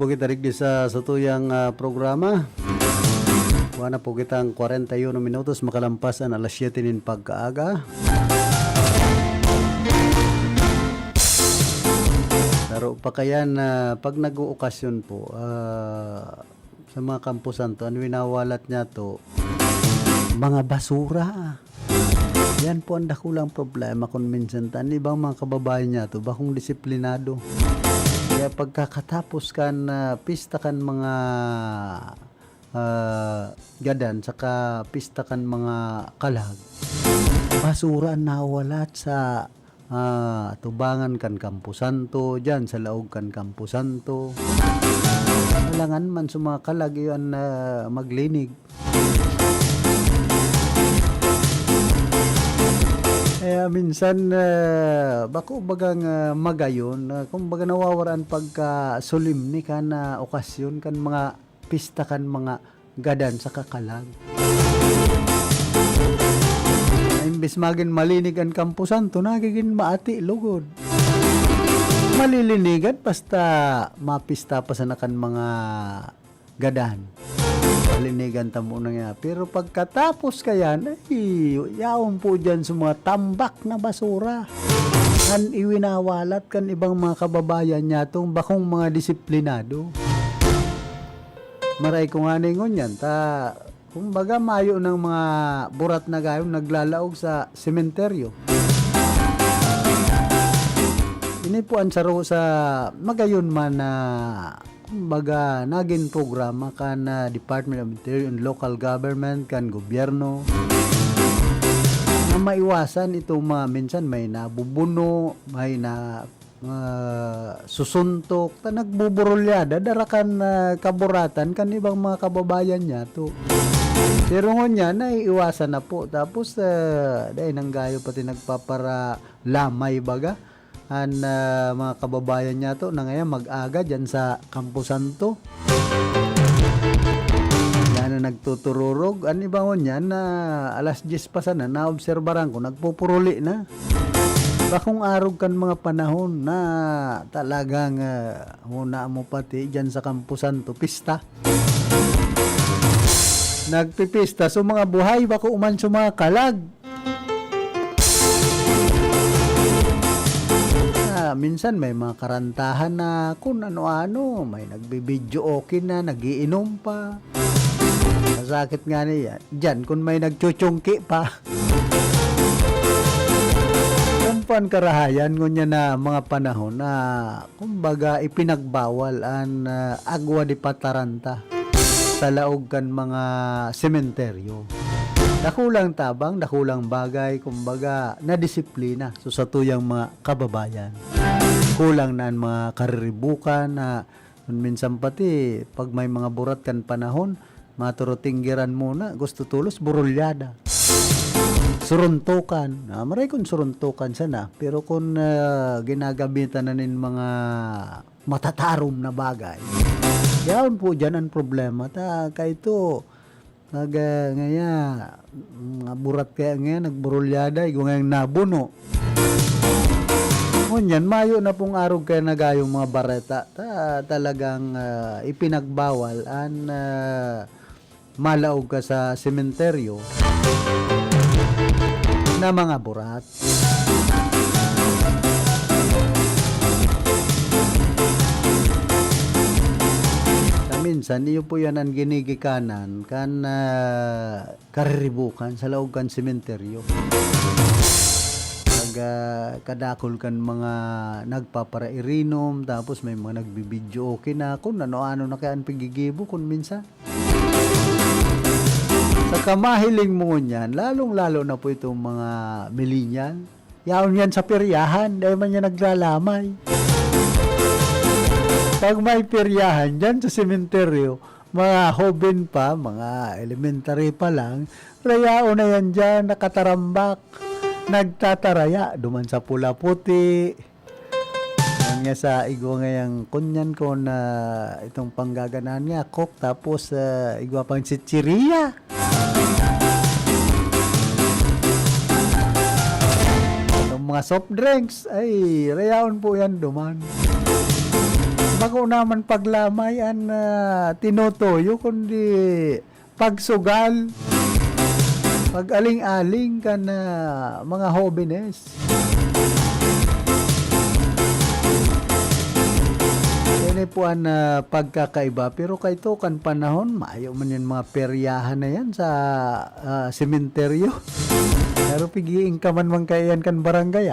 po kita rigdi sa tuyang programa. Wala po kitang 41 minutos makalampas ang alas 7 nin pagkaaga. Pero pa kaya na pag nag-uokasyon po sa mga kampusan to, ang winawalat niya to, mga basura. Yan po ang dakulang problema kung minsan tan ibang mga kababayan niya to bakong disiplinado. Kaya pagkakatapos kan pista kan mga gadan saka pista kan mga kalag, basura nawalat sa tubangan kan kampusan to, dyan sa laog kan kampusan to. Kailangan man sa mga kalag yun maglinig. Kaya minsan bako bagang magayon kung baga nawawaran pagka solemni kan okasyon kan mga pista kan mga gadan sa kakalag. Imbes magin malinig ang kampusan to nagiging maati lugod. Malilinigan basta mapista pa sa nakan mga gadan. Malinigan tamo na nga. Pero pagkatapos kayan, ay yaon po dyan sa mga tambak na basura. Kan iwinawalat kan ibang mga kababayan niya itong bakong mga disiplinado. Maray ko nga ningon yan. Kung baga mayo ng mga burat na gayong naglalaog sa sementeryo. Ini po ang saro sa magayon man na baga naging programa kan Department of Interior and Local Government kan gobyerno na maiwasan ito minsan may nabubuno, may na susuntok, nagbuburulyada darakan kaburatan kan ibang mga kababayan niya to. Pero ngonya naiiwasan na po. Tapos dahil nanggayo pati nagpapara lamay baga mga kababayan niya to na ngayon mag-aga dyan sa kampusan to. Yan na nagtutururog. Ano ba mo niyan na alas 10 pa sana naobserbaran ko nagpupuruli na. Bakong arog kan mga panahon na talagang huna mo pati dyan sa kampusan to pista. Nagpipista so mga buhay bako uman sa mga kalag. Minsan may mga karantahan na kung ano-ano, may nagbibidyo okay na, nagiinom pa. Masakit nga niya. Diyan, kung may nagchuchungki pa. Yan po ang karahayan ngunya na mga panahon na kumbaga ipinagbawal ang agwa di pataranta sa laog kan mga sementeryo. Dakulang tabang, dakulang bagay, kumbaga na disiplina so sa tuyang mga kababayan. Kulang na ang mga kariribukan na minsan pati pag may mga burat kan panahon, maturutinggiran muna, gusto tulos, burulyada. Suruntukan. Maray kung suruntukan sana, pero kung ginagamitan na nin mga matatarom na bagay, yaon po dyan ang problema. Kaya ito, burat kaya nga nagburulyada ngayong nabuno. Ngunyan mayo na pong arog kaya nagayong mga bareta talagang ipinagbawal an malaog ka sa sementeryo na mga burat. Minsan, iyo po yan ang ginigikanan kan kariribukan sa laog kan sementeryo. Kadakol kan mga nagpaparainom, tapos may mga nagbibidyo okay na kung ano-ano na kaya ang pigigibo kung minsan. Sa kamahiling mo niyan, lalong-lalo na po itong mga millennial. Yaon yan sa peryahan, dahil man yan naglalamay. Pag may peryahan dyan sa sementeryo, mga hoben pa, mga elementary pa lang, rayao na yan dyan, nakatarambak, nagtataraya, duman sa pula puti. Nga sa igwa ngayang kunyan ko na itong panggaganan niya, kok, tapos igwa pang chichiria. Itong mga soft drinks, ay, rayaon po yan duman. Bago naman paglamayan na tinutuyo, kundi pagsugal, pag-aling-aling ka na mga hobbiness. Yan po ang pagkakaiba. Pero kay to kan panahon, maayo man yan mga peryahan na yan sa sementeryo. Pero pigiing ka man kayan kan barangay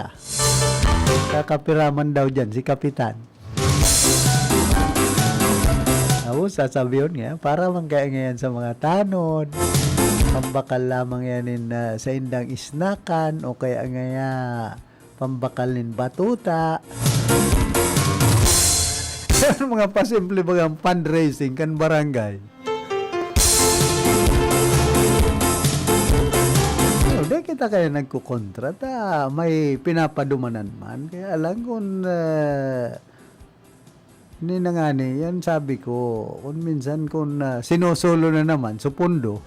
Kakapiraman daw dyan si Kapitan. Tapos sasabihin nga, para man kaya ngayon sa mga tanod, pambakal lamang yanin sa indang isnakan, o kaya nga pambakalin batuta. Mga pasimple bagang fundraising kan barangay. Di kita kaya nagkukontra, may pinapadumanan man. Kaya alam kung hindi na nga yan sabi ko, kung minsan kung sinusulo na naman, supundo.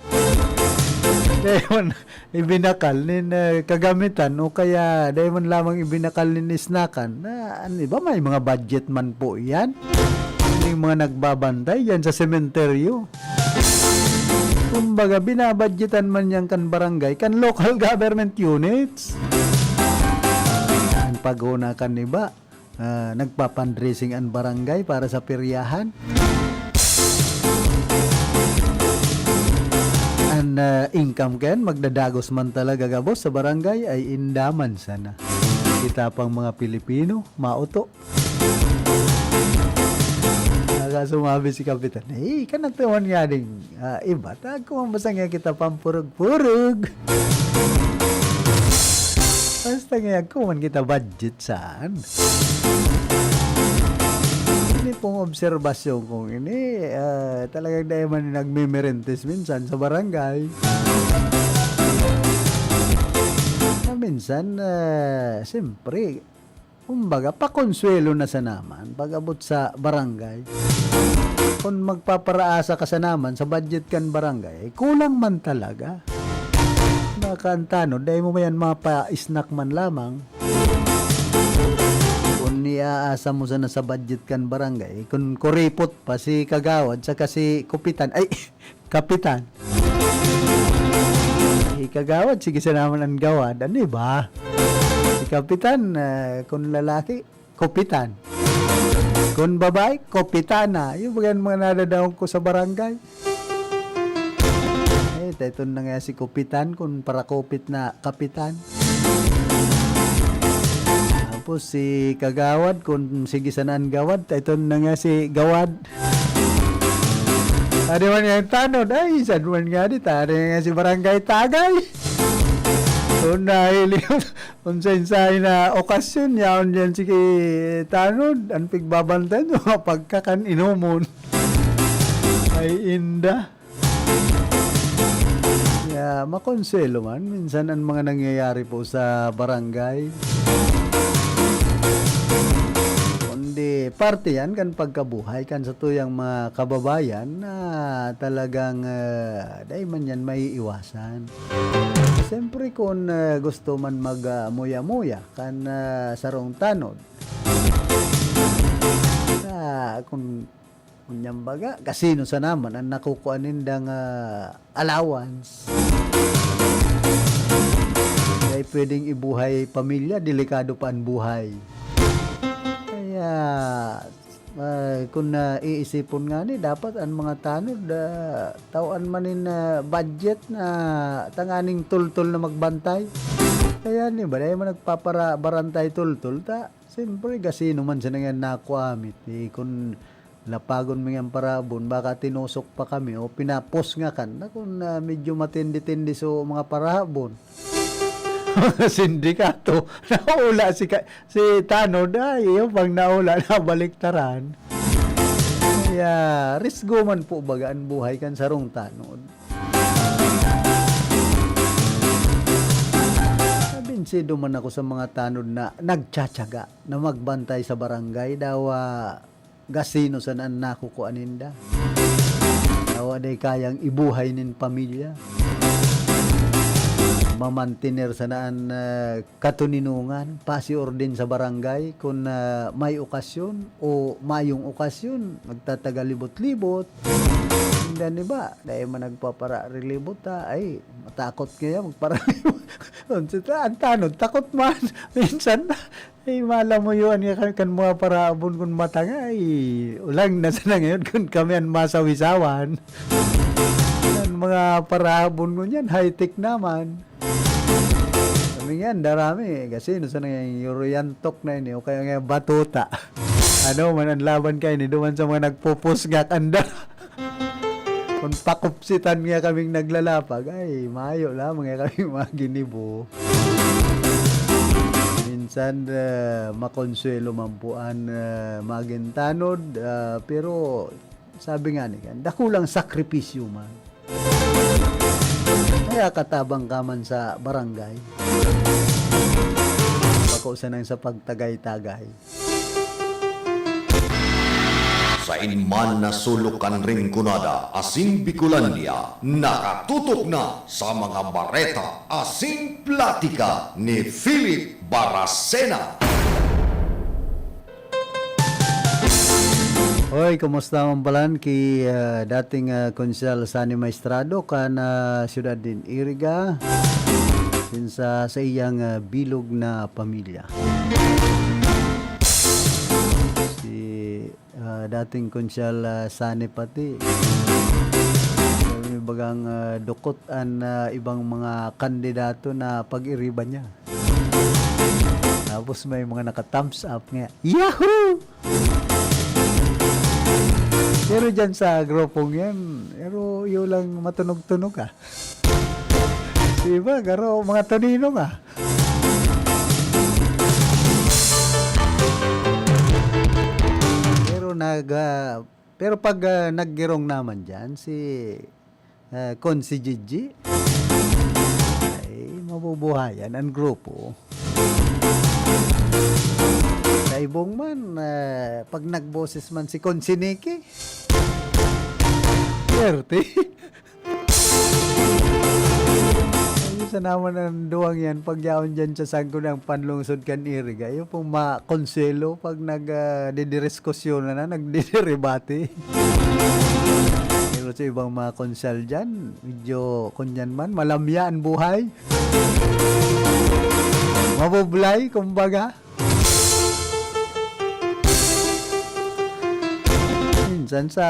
Dahil ibinakal nin kagamitan o kaya dahil man lamang ibinakal nin isnakan na ano ba, may mga budget man po yan. Yung mga nagbabantay yan sa sementeryo. Kumbaga binabudgetan man yan kan barangay, kan local government units. Ang pag-una kan iba, nagpa-fundraising ang barangay para sa peryahan. Ang income ken magdadagos man talaga gabos sa barangay ay indaman sana. Kita pang mga Pilipino, mauto. Sumabi si Kapitan, kanatuan nga ding iba, kung basta nga kita pampurug-purug. Basta nga kung man kita budget saan. Ini pong obserbasyon kong ini, talagang dahil man nagmimerentes minsan sa barangay. Minsan, siyempre, kumbaga, pakonsuelo na sa naman pag-abot sa barangay. Kung magpaparaasa ka sa naman sa budget kan barangay, kulang man talaga. Baka ang tanod, dahil mo yan mapa-snack man lamang. Kung niaasa mo sana sa budget kan barangay, kung kuripot pa si Kagawad, saka si Kapitan. Si Kagawad, sige sa naman ang gawad, ano ba? Si Kapitan, kung lalaki, Kapitan. Kung babae, Kapitana. Yung bagan mga nadadawang ko sa barangay. Ito na nga si Kapitan, kung para kopit na Kapitan. Tapos si Kagawad, kung sige sanaan gawad, ito na nga si Gawad. Tadi man nga yung tanod, ay, saan man nga di, tadi nga si Barangay Tagay. Kung nahiliw, kung sa na okasyon, yaon dyan si tanod, ang pigbabantan, yung pagkakan inumon. Ay inda. Yeah, makonselo man, minsan ang mga nangyayari po sa barangay. Kundi parte yan kan pagkabuhay kan sa tuyang mga kababayan na talagang dahil man yan may iwasan. Siyempre kung gusto man mag-muya-muya kan sarong tanod, kung nyambaga, kasino sa naman ang nakukuanin ng allowance. Kaya pwedeng ibuhay pamilya, delikado pa ang buhay. Kaya kung iisipon nga ni, dapat ang mga tanod tawaan manin budget na tanganing tultul na magbantay. Kaya ni ba dahil man nagpaparantay tultul ta, siyempre kasino man siya nga nakuamit kung lapagon mo yung parabon, baka tinusok pa kami o pinapos nga kan na kung medyo matindi-tindi so mga parabon. Mga sindikato, naula si Tanod, yung pag naula, nabaliktaran. Kaya, risgo man po bagaan buhay kan sarong Tanod. Nabinsido man ako sa mga Tanod na nagtsatsaga na magbantay sa barangay, dawa gasino saan nakukuaninda. Dawa day kayang ibuhay nin pamilya. mamantener sa naan katuninungan, pasiordin sa barangay kung may okasyon o mayong okasyon, magtatagalibot-libot. Hindi ba? Dahil man nagpapara relibot ay matakot kaya magparalibot. Ang tanod, takot man. Minsan, ay mala mo yun, kan mga paraabon kung matanga, ay ulang na sana ngayon kung kami ang masawisawan. Mga parahabon mo yan, high-tech naman. Kami yan, darami. Kasi no sana yung Euroyantok na yun, o kaya nga batuta. Ano man ang laban kayo ni duman sa mga nagpupusgak anda. Kung pakupsitan nga kaming naglalapag, ay mayo lamang nga kaming mga ginibo. Minsan makonsuelo mampuan magintanod, pero sabi nga ni kan, dakulang sakripisyo man. Kaya katabang ka man sa barangay. Pakusan sa pagtagay-tagay. Sa inman na sulukan ring kunada, asing Bicolandia, nakatutok na sa mga bareta, asing platika ni Philip Baracena. Hoy, kumusta man balan ki dating Konsyal Sani Maestrado kan siyudad din Iriga sa iyang bilog na pamilya. Si dating Konsyal Sani pati may bagang dukot an ibang mga kandidato na pag-iriba niya. Tapos may mga naka-thumbs up nga. Yahoo! Pero dyan sa grupong yan, pero yun lang matunog-tunog ka. Diba? Garo, mga tonino ka. Pero pag naggirong naman dyan, si Konsi Gigi, ay mabubuhayan ang grupo. Sa ibong man, pag nagboses man si Konsiniki, swerte. Ayun sa naman ang duwang yan, pag yaon dyan sa sangko ng panlungsod kan Iriga, yung pong makonselo pag nagdidiriskusyon na, nagdidiribati. Pero sa ibang mga konsel dyan, medyo kunyan man, malamya ang buhay. Mabublay, kumbaga. Minsan sa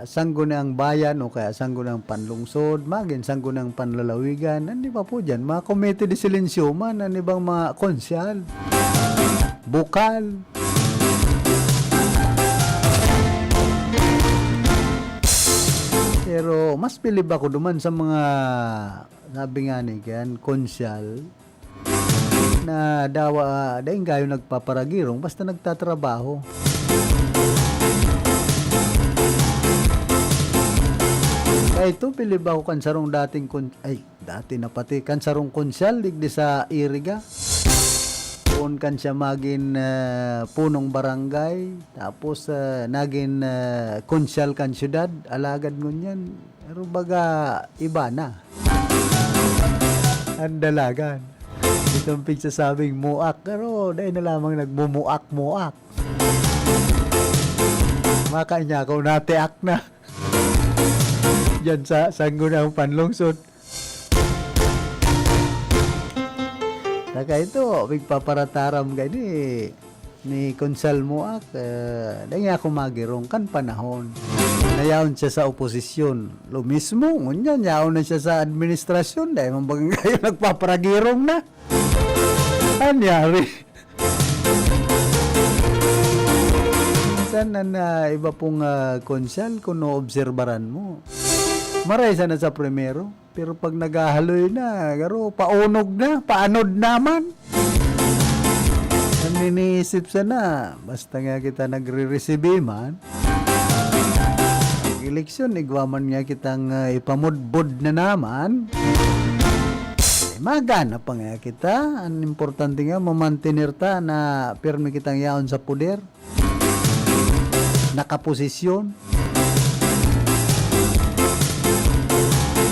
sanggunang bayan o kaya sanggunang panlungsod, maging sanggunang panlalawigan, hindi pa po dyan, mga komite de silensyo man, ang ibang mga konsyal, bukal. Pero mas pilib ako duman sa mga, sabi nga ni Ken, konsyal, na daing kayo nagpaparagirong, basta nagtatrabaho. Kaya ito, pilib ako kansarong dati na pati, kansarong konsyal, digdi sa Iriga. Doon kan siya maging punong barangay, tapos naging konsyal kan syudad, alagad ngunyan. Pero baga, iba na. Ang dalagan. Itong pigsasabing muak, pero dahil na lamang nagmumuak-muak. Makanya ako natiak na. Diyan sa sanggunang panlungsod. Saka ito, magpaparataram gani ni Konsal Muak, dahil ako magirong kan panahon. Nayaon siya sa oposisyon. Lo mismo, ngunyan, yaon na siya sa administrasyon, dahil mambagang kayo nagpaparagirong na. Anyari. Minsan na iba pong konsal, kung no-obserbaran mo, maray sana sa primero, pero pag naghahaloy na, garo, paunog na, paanod naman. Ang iniisip sana, basta nga kita nagre-receive man, eleksyon, igwaman nga kitang ipamudbod na naman, magana pa nga kita. Ang importante nga, mamantinir ta na pirmi kitang yaon sa puder, nakaposisyon.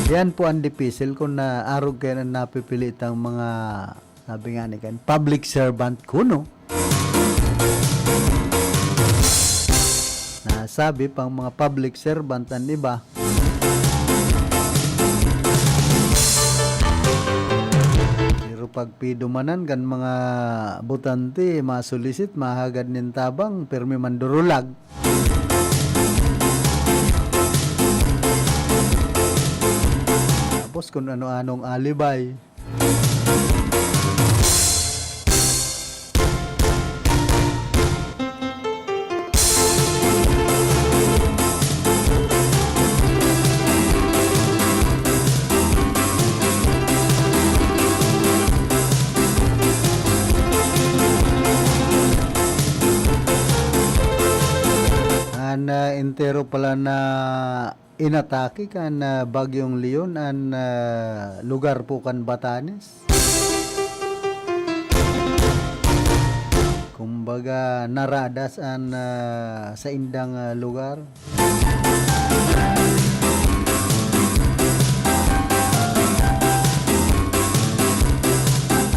Yan po ang dipisil kung naarog kayo na napipilit ang mga, sabi nga ni kan, public servant kuno. Nasabi pang mga public servant ang iba. Pero pag pidumanan kan mga butante, masulisit, mahagad nin tabang, permi mandurulag. Tapos kung ano-anong alibay. Entero pala na inatake kan Bagyong Leon an lugar po kan Batanes. Kumbaga naradas an sa indang lugar.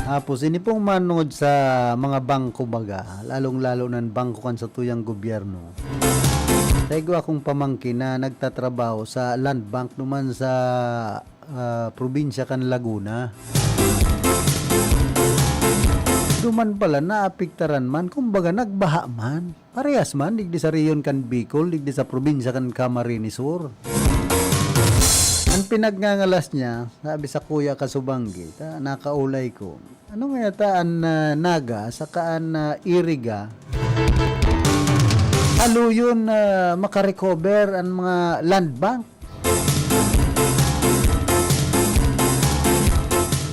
Tapos ini pong manood sa mga bangko baga, lalong-lalo ng bangko kan sa tuyang gobyerno. Taigo akong pamangkin na nagtatrabaho sa land bank naman sa probinsya kan Laguna. Duman pala naapiktaran man, kumbaga nagbaha man. Parehas man, digdi sa riyon kan Bicol, digdi sa probinsya kan Camarines Sur. Ang pinagngangalas niya, sabi sa Kuya Kasubanggi, nakaulay ko. Ano nga yata ang naga, saka ang iriga, aluyon makarecover ang mga land bank.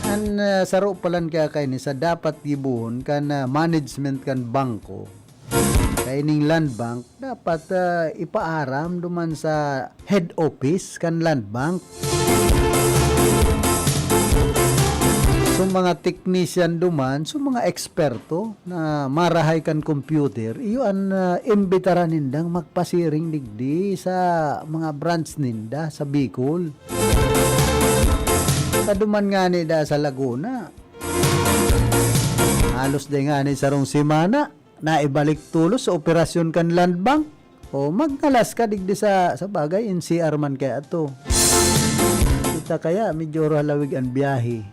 Ang saro palan kaya kayo sa dapat gibuhon kan management kan bangko. Kaining land bank dapat ipaaram duman sa head office kan land bank. So mga technician duman, so mga eksperto na marahay kan computer, iyo ang imbitaran nindang magpasiring digdi sa mga branch ninda sa Bicol. Kaduman nga ni da sa Laguna. Halos din nga ni sarong simana na ibalik tulos sa operasyon kan land bank. O magnalas ka digdi sa bagay NCR man kaya to. Kita kaya medyo halawig ang biyahe.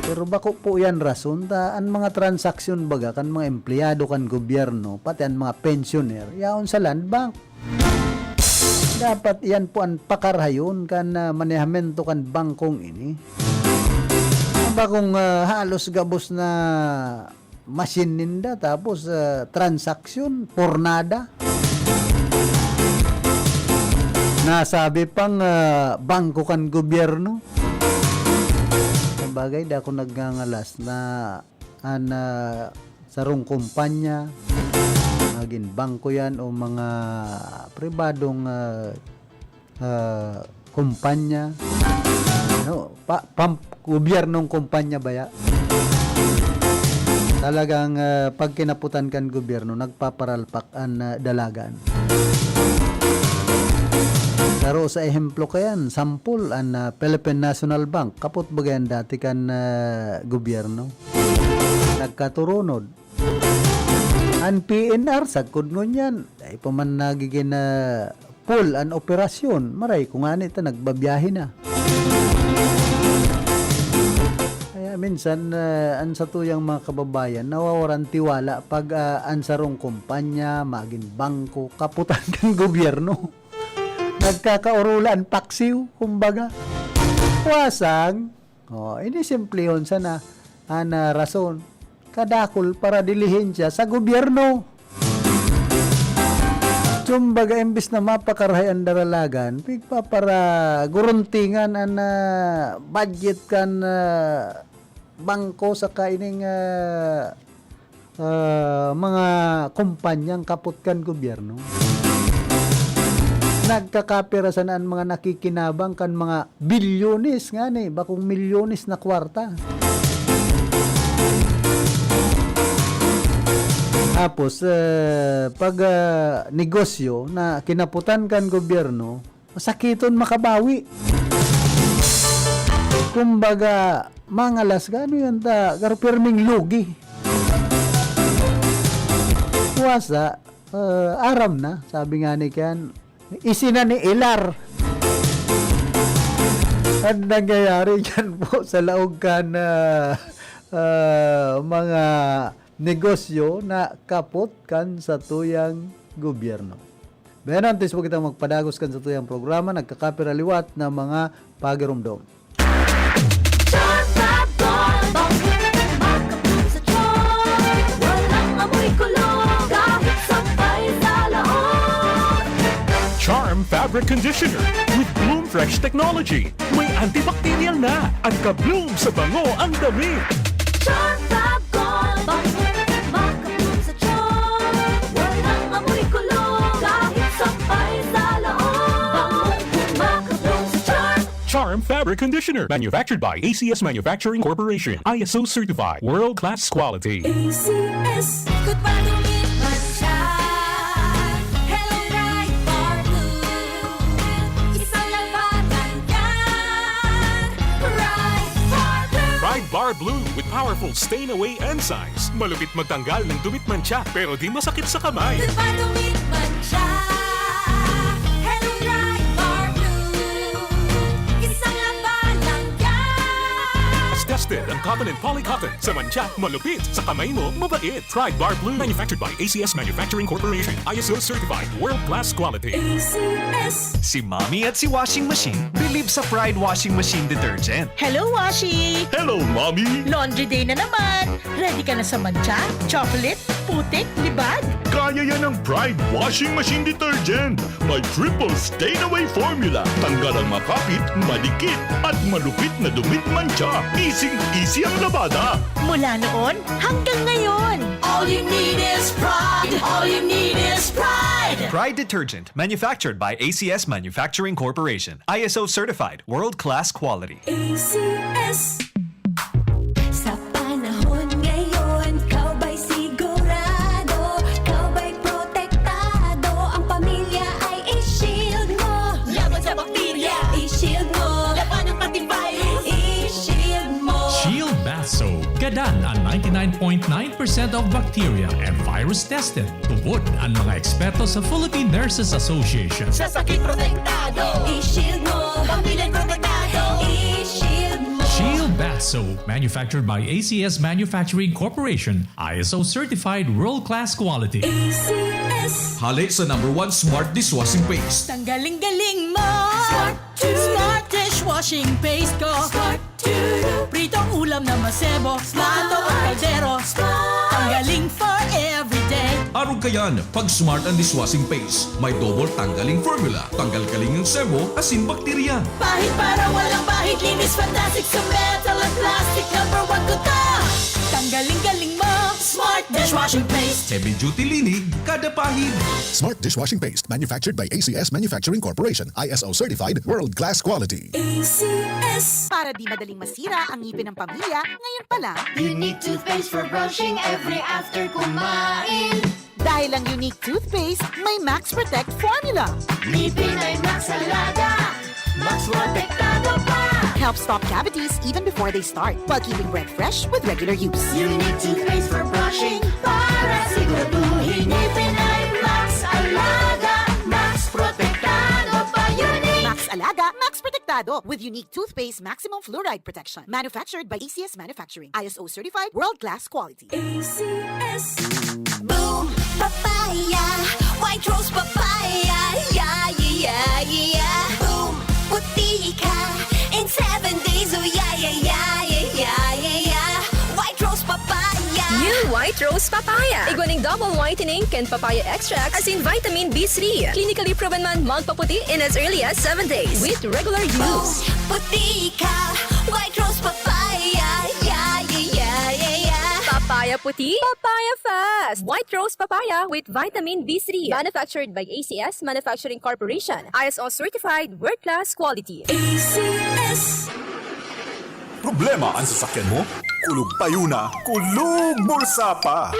Pero bako po yan rason ang mga transaksyon baga kan mga empleyado kan gobyerno pati ang mga pensioner yaon sa land bank. Dapat yan po ang pakarhayon kan manehamento kan bangkong ini. Bakong halos gabos na machine ninda tapos transaksyon pornada. Nasabi pang bangko kan gobyerno. Bagay da ako nagngangalas na sarong kumpanya, maging bangko yan o mga pribadong kumpanya, ano, gobyernong kumpanya ba ya? Talagang pag kinaputan kan gobyerno, nagpaparalpak ang dalagan. Pero sa ehemplo kayan, sampul ang Philippine National Bank, kapot bagayan dati kan gobyerno. Nagkaturunod. Ang PNR, sagkod ngunyan, ay paman nagiging full ang operasyon. Maray, kung ano ito, nagbabiyahe na. Kaya minsan, ang sa tuyang mga kababayan, nawawaran tiwala pag ansarong kumpanya, maging bangko, kaputan ng gobyerno. Nagkakaurulan, paksiw, kumbaga. Wasang, ini simplihon sana, rason, kadakol para dilihin siya sa gobyerno. Kumbaga, imbis na mapakarahay ang daralagan, pigpa para guruntingan ang budget kan bangko sa kaining mga kumpanyang kaputkan gobyerno. Nagkakapirasan ang mga nakikinabang kan mga bilyonis nga ni, bakong milyonis na kwarta. Tapos pag negosyo na kinaputan kan gobyerno, masakiton makabawi. kumbaga, mangalas gano yan ta, karpirming lugi. Puwasa, aram na, sabi nga ni Ken, isina ni Ilar. At nangyayari dyan po sa laog ka na mga negosyo na kapot kan sa tuyang gobyerno. Bayan antes po kita magpadagos kan sa tuyang programa, nagkakapiraliwat na mga pagirumdom. Charm Fabric Conditioner with Bloom Fresh Technology. May antibacterial na at ka-bloom sa bango ang damit. Charm Fab Gold Makabloom sa charm Walang amoy kulong Kahit sampay sa laon Makabloom sa charm Charm Fabric Conditioner. Manufactured by ACS Manufacturing Corporation. ISO certified. World-class quality. ACS Good pa lumit man siya Hello Bright Bar Blue Isang labatan yan Bright Bar Blue Pride Bar Blue with powerful stain-away enzymes. Malupit magtanggal ng dumit mancha pero di masakit sa kamay. Good pa lumit man siya Hello Bright Bar Blue Isang labanan yan As tested ang cotton and polycotton. Sa mancha, malupit. Sa kamay mo, mabait. Pride Bar Blue. Manufactured by ACS Manufacturing Corporation. ISO certified. World-class quality. ACS Si Mommy at si Washing Machine believe sa Pride Washing Machine Detergent. Hello, Washi! Hello, Mommy! Laundry day na naman! Ready ka na sa mancha, chocolate, putik, libag? Kaya yan ang Pride Washing Machine Detergent. May triple stain-away formula. Tanggal ang makapit, malikit, at malupit na dumit mancha. Easy ang labada. Mula noon hanggang ngayon. All you need is pride All you need is pride Pride Detergent, manufactured by ACS Manufacturing Corporation. ISO certified, world-class quality. ACS Sa panahon ngayon, kau ba'y sigurado? Kau ba'y protektado? Ang pamilya ay i-shield mo. Laban sa bakterya, i-shield mo. Laban ng pati virus, i-shield mo. Shield Bath Soap. Gadan ang 99.9% of bacteria and virus tested. Tubod ang mga eksperto sa Philippine Nurses Association. Sa sakit protektado, i-shield mo. Pamilya protektado, i-shield mo. Shield Bath Soap, manufactured by ACS Manufacturing Corporation. ISO certified world-class quality. ACS Hali sa #1 Smart Dishwashing Paste. Tanggaling-galing mo! Smart to- Smart dishwashing paste ko! Smart to Pritong ulam na masebo, plato o kaldero. Tanggaling for everyday. Araw kayan, pag Smart and Dishwashing Paste, may double tanggaling formula. Tanggal kaling ng sebo, asin bakterya. Pahit para walang bahid, linis fantastic sa metal at plastic. #1 ko to. Tanggaling-galing mo, Smart Dishwashing Paste. Heavy duty linig, kada pahid. Smart Dishwashing Paste, manufactured by ACS Manufacturing Corporation. ISO certified, world-class quality. ACS Para di madaling masira ang ngipin ng pamilya, ngayon pa lang. Unique toothpaste for brushing every after kumain. Dahil ang unique toothpaste, may Max Protect formula. Ngipin ay Max Alaga, Max Protektado pa. Helps stop cavities even before they start, while keeping breath fresh with regular use. Unique toothpaste for brushing para siguraduhin ngipin ay Max Alaga, Max Protektado pa. Unique Max Alaga, Max Protectado with unique toothpaste maximum fluoride protection. Manufactured by ACS Manufacturing. ISO certified, world-class quality. ACS Boom Papaya White Rose Papaya Yeah, yeah, yeah Boom Puti ka In 7 days Oh yeah, yeah, yeah, yeah, yeah, yeah White Rose Papaya New White Rose Papaya. Iguaning double whitening and papaya extract as in vitamin B3. Clinically proven man magpaputi in as early as 7 days with regular use. Puti ka White Rose Papaya Yeah, yeah, yeah, yeah, yeah Papaya puti, papaya fast. White Rose Papaya with vitamin B3. Manufactured by ACS Manufacturing Corporation. ISO certified world-class quality. ACS Problema ang sasakyan mo? Kulog tayo na, kulog bulsa pa!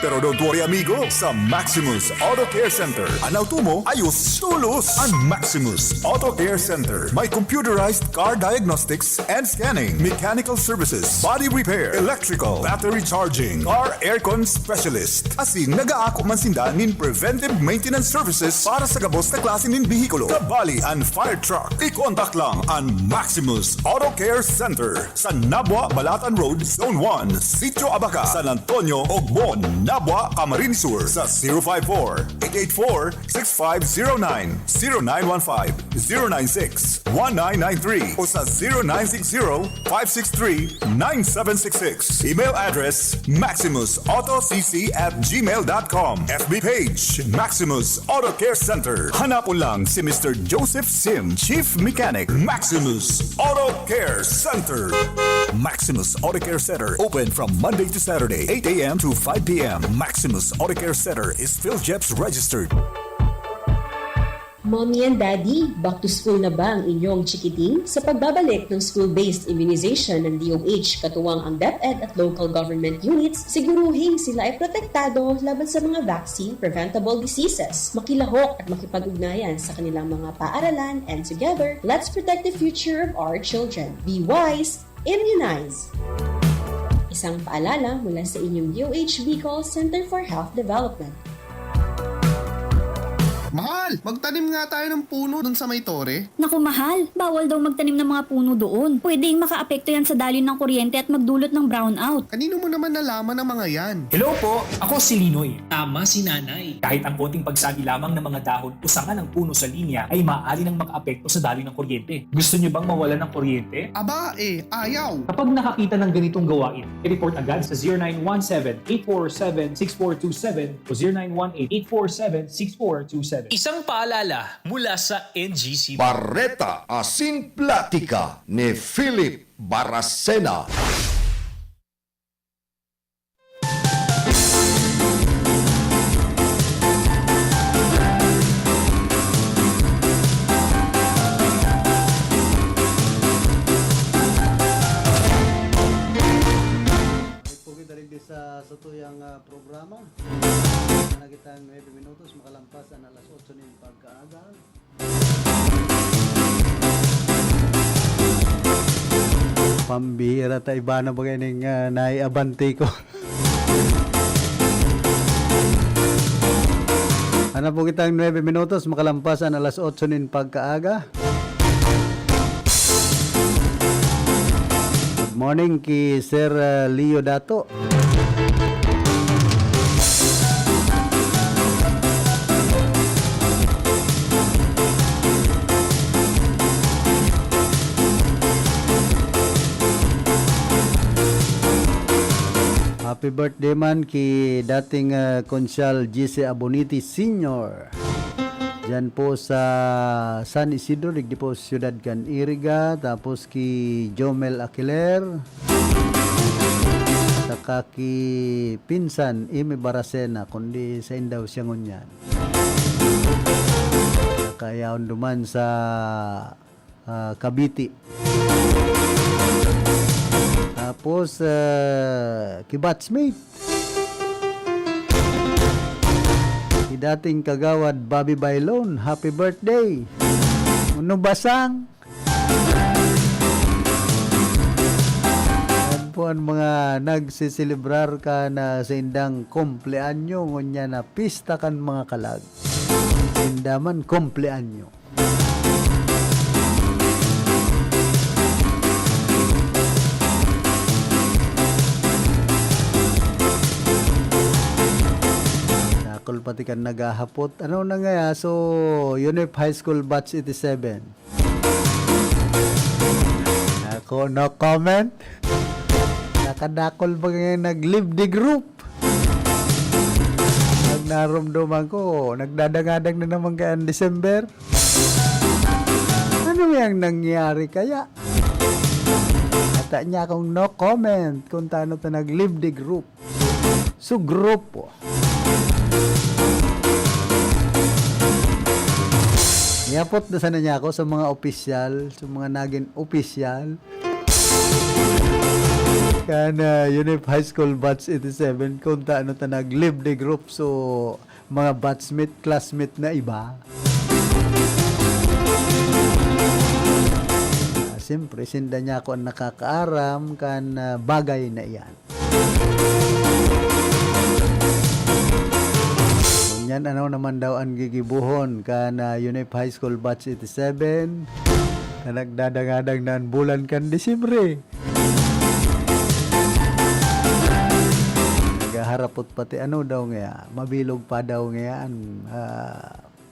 Pero don't worry amigo, sa Maximus Auto Care Center, ang auto mo ayos tulos. Ang Maximus Auto Care Center may computerized car diagnostics and scanning, mechanical services, body repair, electrical, battery charging, car aircon specialist. Asin nagaako man sinda nin preventive maintenance services para sa gabos na klase nin bihikulo, kabali and fire truck. I-contact lang ang Maximus Auto Care Center sa Nabwa, Balatan Road, Zone 1, Sitio Abaca, San Antonio, Ogbon, Nabwa, Camarines Sur sa 054-884-6509, 0915-096-1993 o sa 0960-563-9766. Email address maximusautocc@gmail.com. FB page Maximus Auto Care Center. Hanapon lang si Mr. Joseph Sim, Chief Mechanic, Maximus Auto Care Center. Maximus Auto Care Center open from Monday to Saturday, 8 a.m. to 5 p.m. Maximus Auto Care Center is PhilJeps registered. Mommy and Daddy, back to school na ba ang inyong chikiting? Sa pagbabalik ng school-based immunization ng DOH katuwang ang DepEd at local government units, siguruhin sila ay protektado laban sa mga vaccine-preventable diseases. Makilahok at makipag-ugnayan sa kanilang mga paaralan, and together, let's protect the future of our children. Be wise, immunize! Isang paalala mula sa inyong DOH Bicol Center for Health Development. Mahal, magtanim nga tayo ng puno dun sa may tore. Naku mahal, bawal daw magtanim ng mga puno doon. Pwedeng makaapekto yan sa daloy ng kuryente at magdulot ng brownout. Kanino mo naman nalaman ang mga yan? Hello po, ako si Linoy. Tama si Nanay. Kahit ang konting pagsagi lamang ng mga dahon o sanga ng puno sa linya ay maaari nang makaapekto sa daloy ng kuryente. Gusto niyo bang mawalan ng kuryente? Aba ayaw. Kapag nakakita ng ganitong gawain, i-report agad sa 0917-847-6427 o 0918-847-6427. Isang paalala mula sa NGC. Barreta Asin Platica ni Philip Baracena. Sa tuyang programa na kita 9 minutos makalampas ang alas 8 ng pagkaaga. Pambihira ta iba na bagay ning naiabante ko. Ano po kitang 9 minutos makalampas ang alas 8 ng pagkaaga. Good morning ki Sir Leo Dato. Happy birthday man ki dating Konsyal GC Aboniti Sr. Diyan po sa San Isidro, digdi po Ciudad Ganiriga, tapos ki Jomel Aquiler, saka ki Pinsan Ime Baracena, kundi sa Indaw siya ngunyan. Kaya duman sa Cavite. Tapos ki batchmate, ki dating kagawad Bobby Bailon, happy birthday. Uno basang. Yan po ang mga nagsisilibrar ka na sa indang kompleanyo, ngunya na pista kan mga kalag. Indaman kompleanyo. Kul pati kan nagahapot. Ano na nga? So, UNIF High School Batch 87. Ako, no comment. Nakadakol ba nga nag-leave the group? Naramdaman ko, nagdadangadag na naman kaya ang December. Ano yung nangyari kaya? Ata niya akong no comment kung taano ta nag-leave the group. So, group po. Iapot na sana niya ako sa mga opisyal, sa mga naging opisyal. Kana Unip High School Batch 87 kung taano ta nag-live the group so mga batchmate, classmate na iba. Siyempre, sinda niya ako ang nakakaaram kan bagay na iyan. Yan ano naman daw ang gigibuhon kan Unip High School Batch 87 na nagdadangadang na bulan kan Disyembre. Nagaharapot pati ano daw nga, mabilog pa daw nga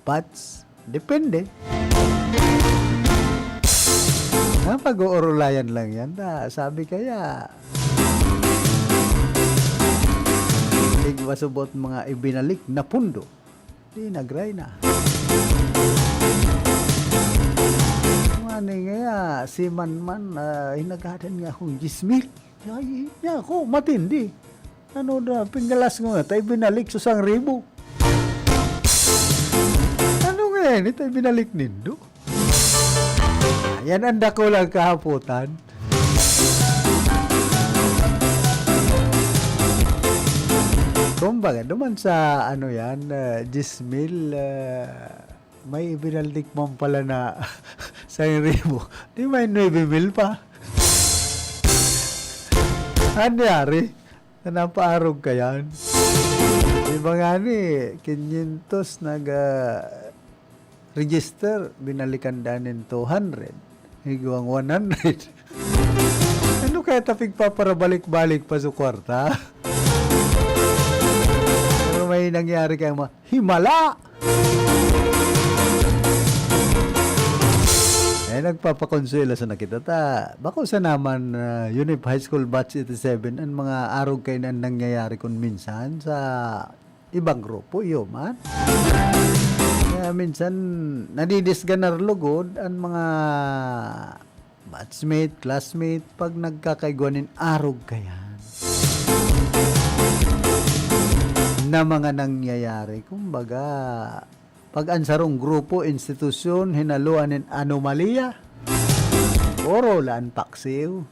batch. Depende. Pag-uurulayan lang yan. Sabi kaya masubot mga ibinalik na pundo. Di nagray na. Mani nga, si Manman, hinagadan nga akong 10,000. Ay, niya ako, matindi. Ano na, pinggalas nga, tayo binalik sa 1,000. Ano nga yan, tayo binalik nindo? Yan ang dako lang kahaputan. Kumbaga, duman sa ano yan, 10,000, may ibinaldik mo pala na 1,000. Di may 9,000 pa. Anyari? Napaarog ka yan. Di ba nga ni, 500 nag-register, binalikan danin 200. Higawang 100. Ano kaya tapig pa para balik-balik pa sa kwarta? May nangyari kayo himala! Nagpapakonsuela sa nakita ta. Bako sa naman Unip High School Batch 87 ang mga arog kayo na nangyayari kung minsan sa ibang grupo, iyo man. Kaya minsan nadidisganar lugod ang mga batchmate, classmate pag nagkakaiguanin arog kayan. Na mga nangyayari. Kumbaga, pag ansarong grupo, institusyon, hinaluan ng anomalya, oro laan paksiw.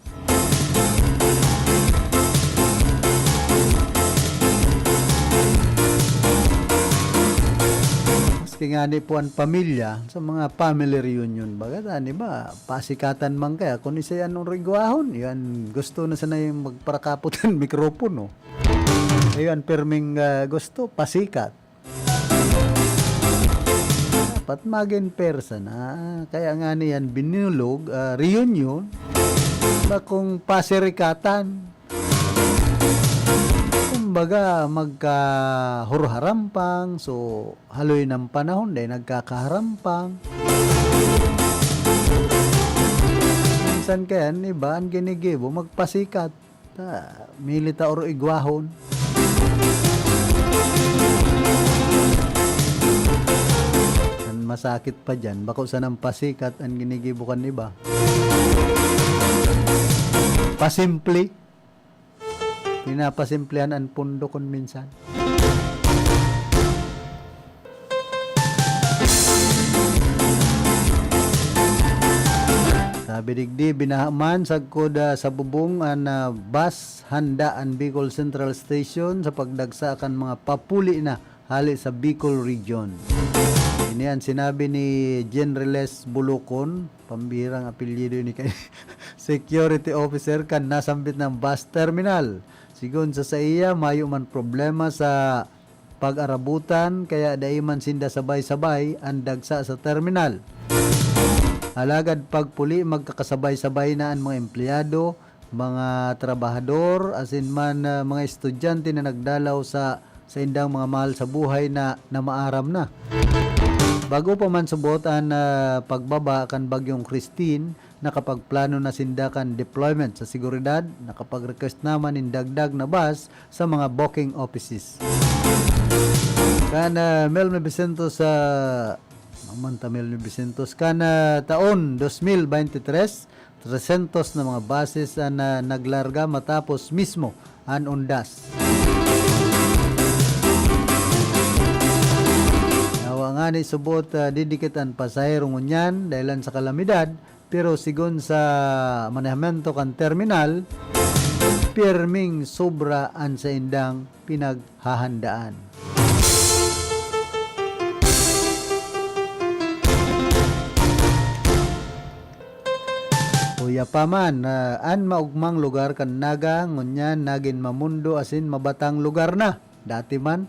Maski nga ni po ang pamilya, sa mga family reunion, baga, tani ba, pasikatan man kaya, kung isa yan ng rigwahon, yan, gusto na sana yung magparakapot ng mikropono. Ayun, perming gusto, pasikat. Dapat maging person, kaya nga niyan binulog, reunion, bakong pasirikatan. Kumbaga, magkahurharampang, so haloy ng panahon, dahil nagkakaharampang. Minsan kaya, iba, ang ginigibo, magpasikat. Milita or igwahon. Masakit pa dyan. Bako sa nang pasikat ang ginigibukan iba. Pasimple. Pinapasimplihan ang pundo kon minsan. Sabi digdi, binahaman sagkod sa bubong an bus handa ang Bicol Central Station sa pagdagsa kan mga papuli na hali sa Bicol Region. Ini ang sinabi ni Generales Bulukon, pambihirang apelyido ni kay security officer kan nasambit ng bus terminal. Sigon sa iya, mayo man problema sa pag-arabutan kaya daiman sinda sabay-sabay ang dagsa sa terminal. Alagad pagpuli magkakasabay-sabay na ang mga empleyado, mga trabahador, asin man mga estudyante na nagdalaw sa indang mga mahal sa buhay na maaram na. Bago pa man subutan pagbaba kan bagyong Christine, nakapagplano na sindakan deployment sa seguridad, nakapag-request naman in dagdag na bus sa mga booking offices. Kana Mel Vicentos sa Mel Vicentos kana taon 2023, 300 na mga buses na naglarga matapos mismo ang undas. Nga ni subot didikit ang pasahero ngunyan dahilan sa kalamidad, pero sigon sa manehmento kan terminal pirming sobraan sa indang pinaghahandaan. Kuya paman, an maugmang lugar kan naga, ngunyan nagin mamundo asin mabatang lugar na. Dati man.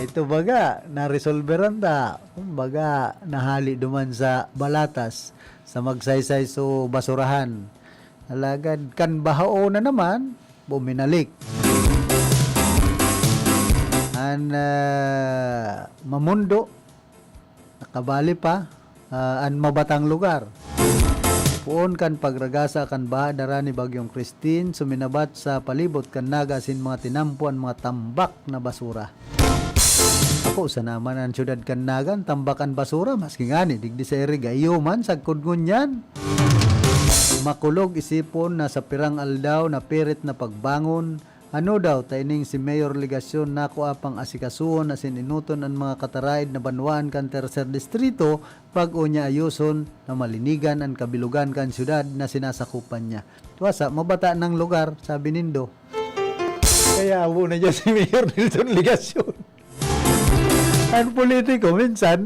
Ito baga, na-resolveran ta. Baga, nahali duman sa balatas, sa magsaysay so basurahan. Alagad kan bahao na naman, buminalik. An mamundo, nakabali pa, an mabatang lugar. Puon kan pagragasa kan baha dara ni Bagyong Christine, suminabat sa palibot kan naga sin mga tinampuan mga tambak na basura. Ako sa naman ang syudad kan nagan tambakan basura maski ngani digdi sa iri gayo man sagkod ngunyan. Makulog isipon na sa pirang aldaw na pirit na pagbangon. Ano daw taining si Mayor Legasyon nako apang asikasuhon asin inuton ang mga kataraid na banwaan kan tercer distrito pag-o niya ayuson na malinigan ang kabilugan kan syudad na sinasakupan niya. Tuwasa, mabata ng lugar, sabi nindo. Kaya abo na dyan si Mayor Nilton Legasyon. Ang politiko minsan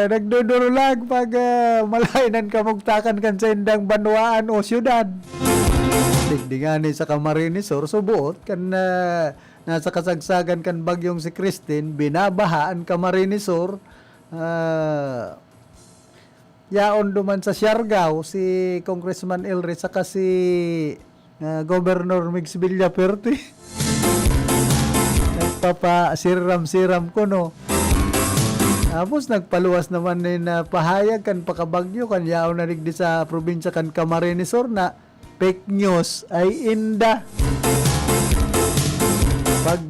nagdudurulag pag malainan kamugtakan kan sa indang banwaan o syudad. Digdingani sa Camarinesor subuot kan nasa kasagsagan kan bagyong si Christine binabahaan Camarinesor yaon duman sa Siargao si Congressman Elry saka si Governor Mix Villaperte nagpapa-siram-siram ko no. Tapos nagpaluwas naman ni na pahayag kan pakabagyo kan yaon na digdi sa probinsya kan Camarinesor na fake news ay inda. Pag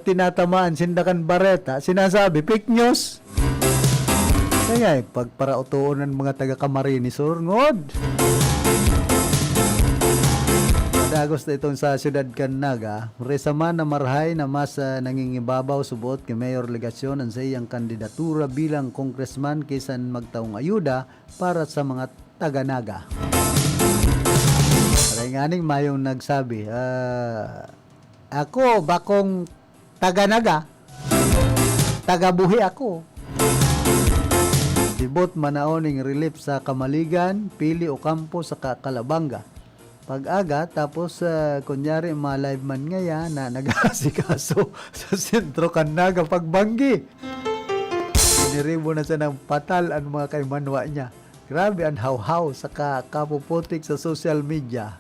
tinatamaan sindakan bareta, sinasabi fake news. Kaya pagparautuon ng mga taga Camarinesor ngod. Dagos na itong sa syudad kan naga, resama na marhay na mas nangingibabaw subuot kay Mayor Legasyon ang sa iyang kandidatura bilang congressman kaysan magtaong ayuda para sa mga taga naga. Nganing mayong nagsabi, ako bakong taga-naga, taga-buhi ako. Sibot manaoning relief sa Kamaligan, Pili o Campo sa Kalabanga. Pag-aga, tapos kunyari ma-live man ngaya na nag-asikaso sa sentro kan naga pagbanggi. Niribo na siya ng patal ang mga kaimanwa niya. Grabe ang haw-haw sa kapuputik sa social media.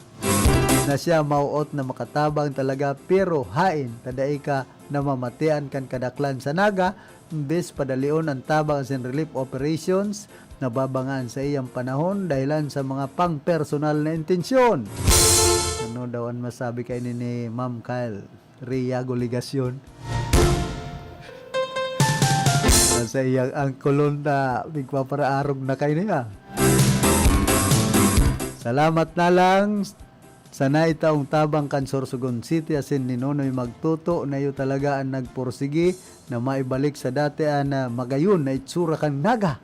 Na siya mauot na makatabang talaga pero hain tadai ka na mamatian kan kadaklan sa naga imbes padalion ang tabang sa relief operations na babangaan sa iyang panahon dahilan sa mga pang-personal na intensyon. Ano daw ang masabi kay ni Ma'am Kyle Riago Legasyon sa iyang angkolon na bigpaparaarog na kayo niya. Salamat na lang. Sana itaong tabang kan Sorsogon City asin ni Nonoy Magtuto na iyo talaga ang nagpursigi na maibalik sa dati na magayon na itsura kan naga.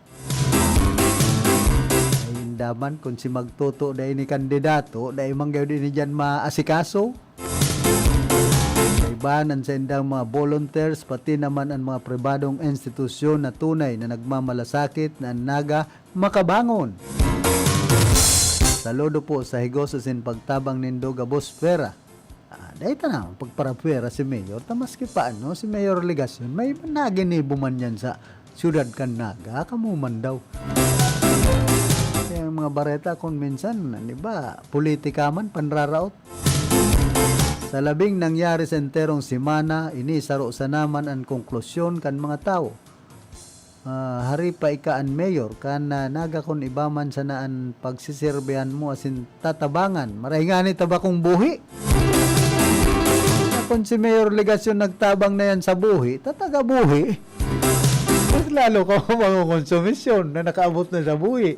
Ay hindaman kung si Magtuto dahil ni kandidato dahil manggayon din dyan maasikaso. Kaibanan sa indang mga volunteers pati naman ang mga pribadong institusyon na tunay na nagmamalasakit na naga makabangon. Saludo po sa higos sin pagtabang nindo gabos pera. Dahil na, pagparapwera si Mayor, tamaski paano si Mayor Legasyon, may naginibo man yan sa syudad kan naga, kamuman daw. Kaya mga bareta kung minsan, di ba, politika man, panraraot. Sa labing nangyari sa enterong simana, inisaro sa naman ang konklusyon kan mga tao. Hari pa ikaan mayor kan naga kon ibaman sa naan pagsisirbehan mo asin tatabangan marahingani tabakong buhi kung si Mayor Legasyon nagtabang na yan sa buhi tataga buhi mas lalo ka mga konsumisyon na nakaabot na sa buhi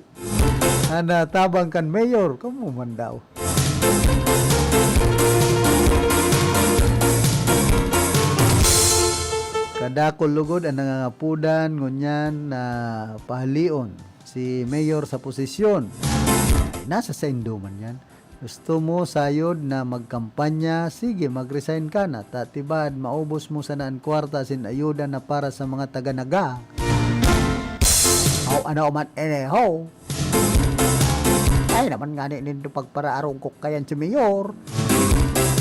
na tabang kan mayor kamuman daw. Kadakol lugod ang nangangapudan ngunyan na pahalion si Mayor sa posisyon. Ay, nasa sa Indo man yan. Gusto mo sayod na magkampanya, sige, mag-resign ka na. Tatibad, maubos mo sa naan kwarta sin ayuda na para sa mga taga-naga. Ano man ho. Ay naman nga nito pagparaarong ko kayan si Mayor.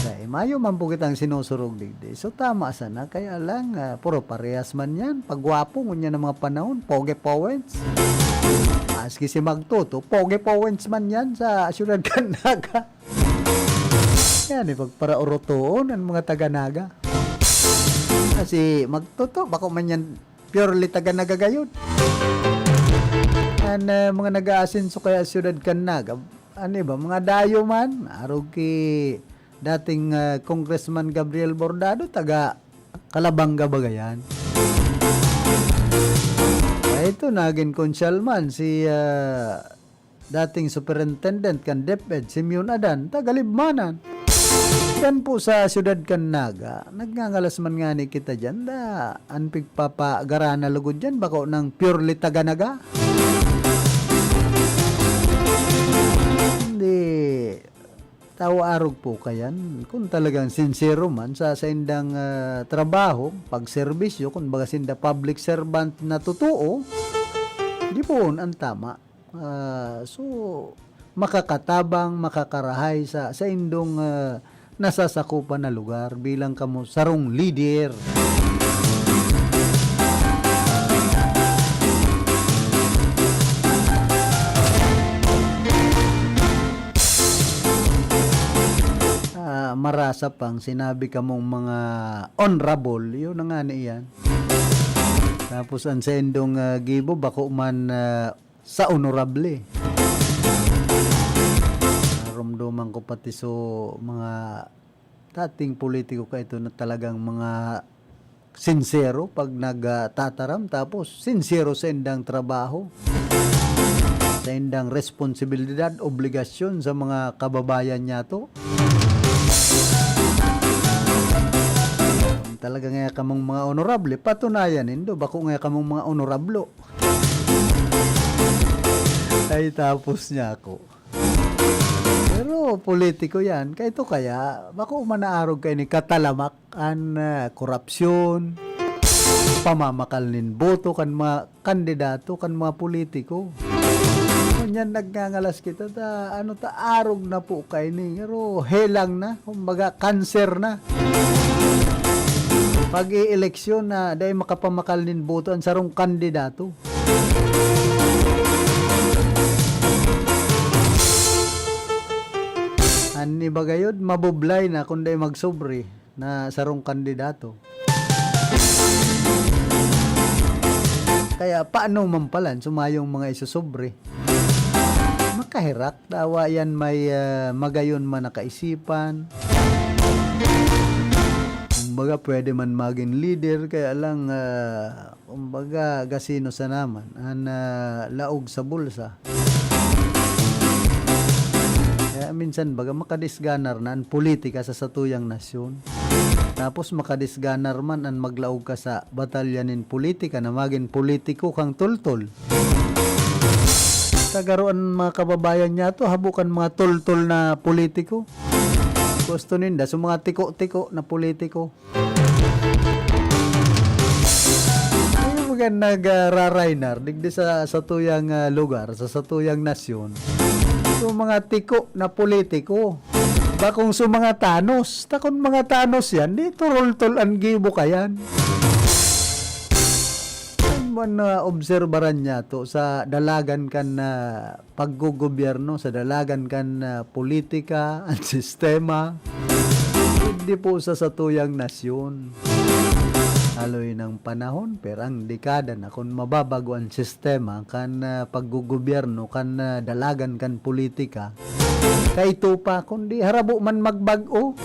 Kaya mayo man po kitang sinusurog digdi. So tama sana, kaya lang puro parehas man yan. Pagwapo ngunya ng mga panahon, poge powens. Maski si Magtuto, poge powens man yan sa Syudad Canaga. Yan pagparaorotoon ng mga taga-naga. Kasi Magtuto, bako man yan purely taga-naga gayon. Mga nag-aasinso kaya Syudad Canaga, mga dayo man, arog ki dating Congressman Gabriel Bordado, taga Calabanga Bagayan. Ito naging konsyalman si dating Superintendent kan DepEd, Simeon Adan, taga Libmanan. Yan po sa Syudad Canaga, nagngangalas man nga ni kita dyan, anpig papagarana lugod dyan, bako ng purely taga-naga. Hindi tawa-arog po kayan kung talagang sincero man sa indang trabaho, pagserbisyo, kung baga sinda public servant na totoo, di po ang tama. So makakatabang, makakarahay sa indong nasasakupan na lugar bilang kamo sarong leader. Marasa pang sinabi ka mong mga honorable, yun na nga niyan. Tapos ang sendong gibo, bako man sa honorable. Ramdaman ko pati so mga dating politiko ka ito na talagang mga sincero pag nagtataram, tapos sincero sa indang trabaho, sa indang responsibilidad, obligasyon sa mga kababayan niya to. Talaga nga kamong mga honorable, patunayan indo, bako nga kamong mga honorablo. Ay tapos niya ako. Pero politiko yan, kaya ito kaya, bako manaarog kayo ni katalamak an korupsyon, pamamakalnin boto kan mga kandidato, kan mga politiko. Yan nagngangalas kita, arog na po kayo ni, pero helang na, kumbaga cancer na. Pag i-eleksyon na dahil makapamakalnin boto ang sarong kandidato. Ani bagayod, mabublay na kung dahil magsobre na sarong kandidato. Kaya paano mampalan sumayong mga isusobre? Makahirak, dawa yan may magayon man nakaisipan. Kumbaga pwede man maging leader, kaya lang kumbaga gasino sa naman an laog sa bulsa. Kaya minsan baga makadisganar na ang politika sa satuyang nasyon, tapos makadisganar man ang maglaog ka sa batalyanin politika na maging politiko kang tultol. Kagaroan mga kababayan niya to, habukan mga tultol na politiko. Gusto ninda sa mga tiko-tiko na politiko. Ay mga nagrarainar digdi sa satuyang lugar, sa satuyang nasyon. So mga tiko na politiko. Bakong sa mga Thanos, takon mga Thanos yan, di turol-tol ang gibo kayan. Na obserbaran niya to sa dalagan kan na paggugobyerno, sa dalagan kan na politika, ang sistema, hindi po sa satuyang nasyon. Haloy ng panahon, perang dekada na kung mababago ang sistema kan paggugobyerno, kan dalagan kan politika, kay ito pa kundi harabo man magbago.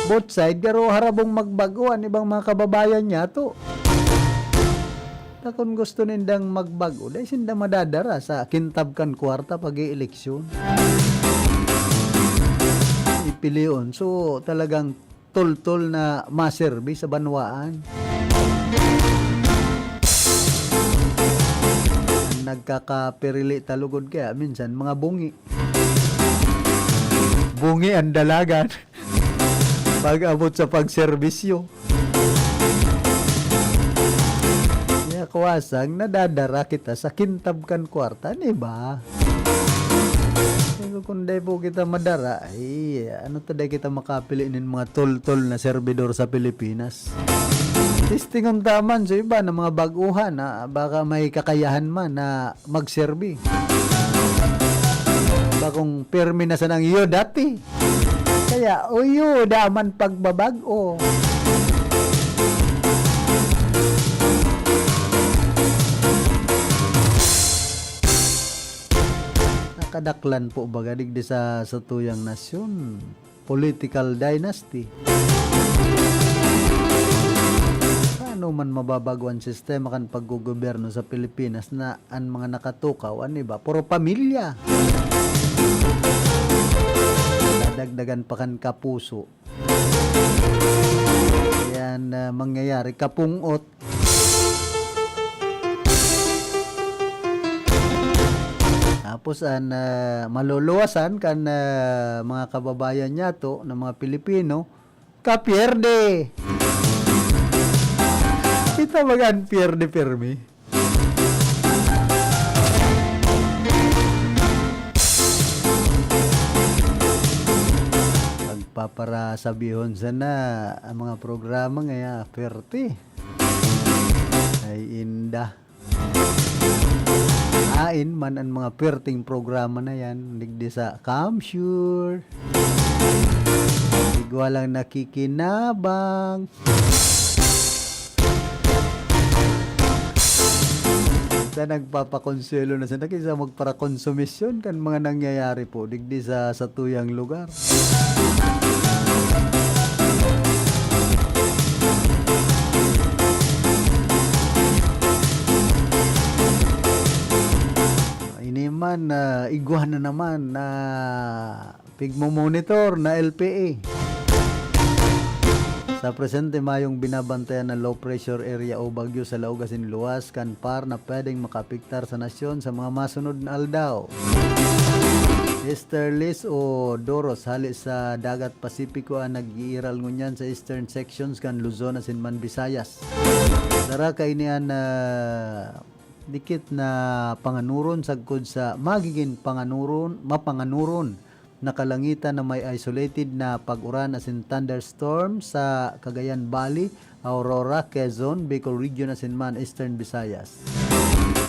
Both side, garo harabong magbago ang ibang mga kababayan niya to. Kung gusto nindang magbago, dahil sinda madadara sa kintab kan kwarta pag-i-eleksyon. Ipilion. So, talagang tol-tol na maserbi sa banwaan. Nagkakapirili talugod kaya minsan mga bungi. bungi ang dalagan. Pag-abot sa pagserbisyo. Kaya kawasang nadadara kita sa kintab kan kwarta, di ba? Kung di po kita madara, ay ano taday kita makapiliin mga tol-tol na servidor sa Pilipinas? Testingon taman sa iba ng mga baguhan na baka may kakayahan man na magserbi. Bakong permi na sa nang iyo dati. Kaya uyo daman pagbabago. Nakadaklan po baga digdi sa tuyang nasyon. Political dynasty. Paano man mababago ang sistema kan paggugoberno sa Pilipinas na ang mga nakatukaw, ano ba? Puro pamilya. Dagdagan pa kan kapuso. Yan mangyayari kapungot. Tapos maluluwasan kan mga kababayan niya to ng mga Pilipino kapierde. Kita magan pierde permi. Para sabihon sana ang mga programa ngaya perte ay indah ain man ang mga perting programa na yan digdi sa Camsure igwalang nakikinabang sa nagpapakonselo na sa nakisa magpara-konsumisyon kan mga nangyayari po digdi sa tuyang lugar. Ini man iguan na naman na pigmo-monitor na LPA. Sa presente mayong binabantayan na low pressure area o bagyo sa Laugasin luwas kan par na pwedeng makapiktar sa nasyon sa mga masunod na aldaw. Easterlies o Doros hali sa dagat Pasipiko ang nag-iiral ngunyan sa eastern sections kan Luzon asin man Visayas. Dara kay niyan dikit na panganuron sagkod sa magiging mapanganuron na kalangitan na may isolated na pag-uran asin thunderstorm sa Cagayan Valley, Aurora, Quezon, Bicol Region asin man Eastern Visayas.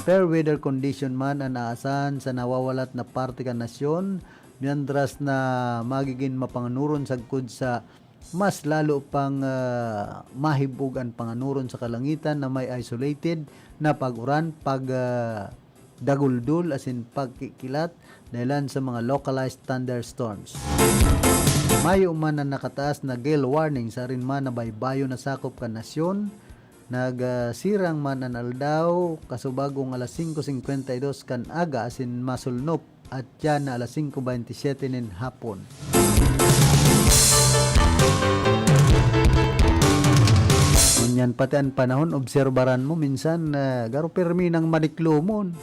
Fair weather condition man ang naasahan sa nawawalat na parte kan nasyon, mientras na magiging mapanganuron sagkod sa mas lalo pang mahibog ang panganuron sa kalangitan na may isolated na pag-uran, daguldul asin pagkikilat dahilan sa mga localized thunderstorms. Mayo man na nakataas na gale warning sa rin man na baybayo na sakop kan nasyon. Nagsirang man ang aldaw kasubagong alas 5:52 kan aga asin masulnop at yan na alas 5:27 nin hapon. Yan pati ang panahon, obserbaran mo minsan garo permi ng madiklumon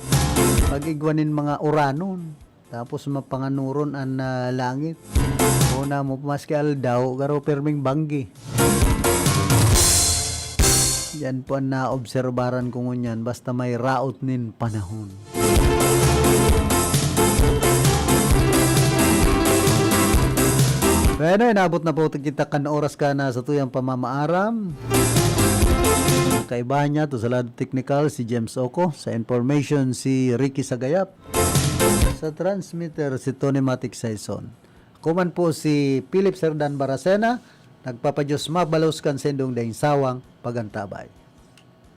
pag-igwanin mga uranon tapos mapanganuron ang langit una mo maski aldaw garo perming banggi. Yan po ang naobserbaran ko ngunyan basta may raot nin panahon. Bueno, inabot na po kita kan oras ka na sa tuyang pamamaaram. Kaibahan niya to sa lado technical si James Oco, sa information si Ricky Sagayap, sa transmitter si Tony Matic Saison. Kuman po si Philip Serdan Baracena, nagpapadyos mabalos kan sendong daing sawang pagantabay.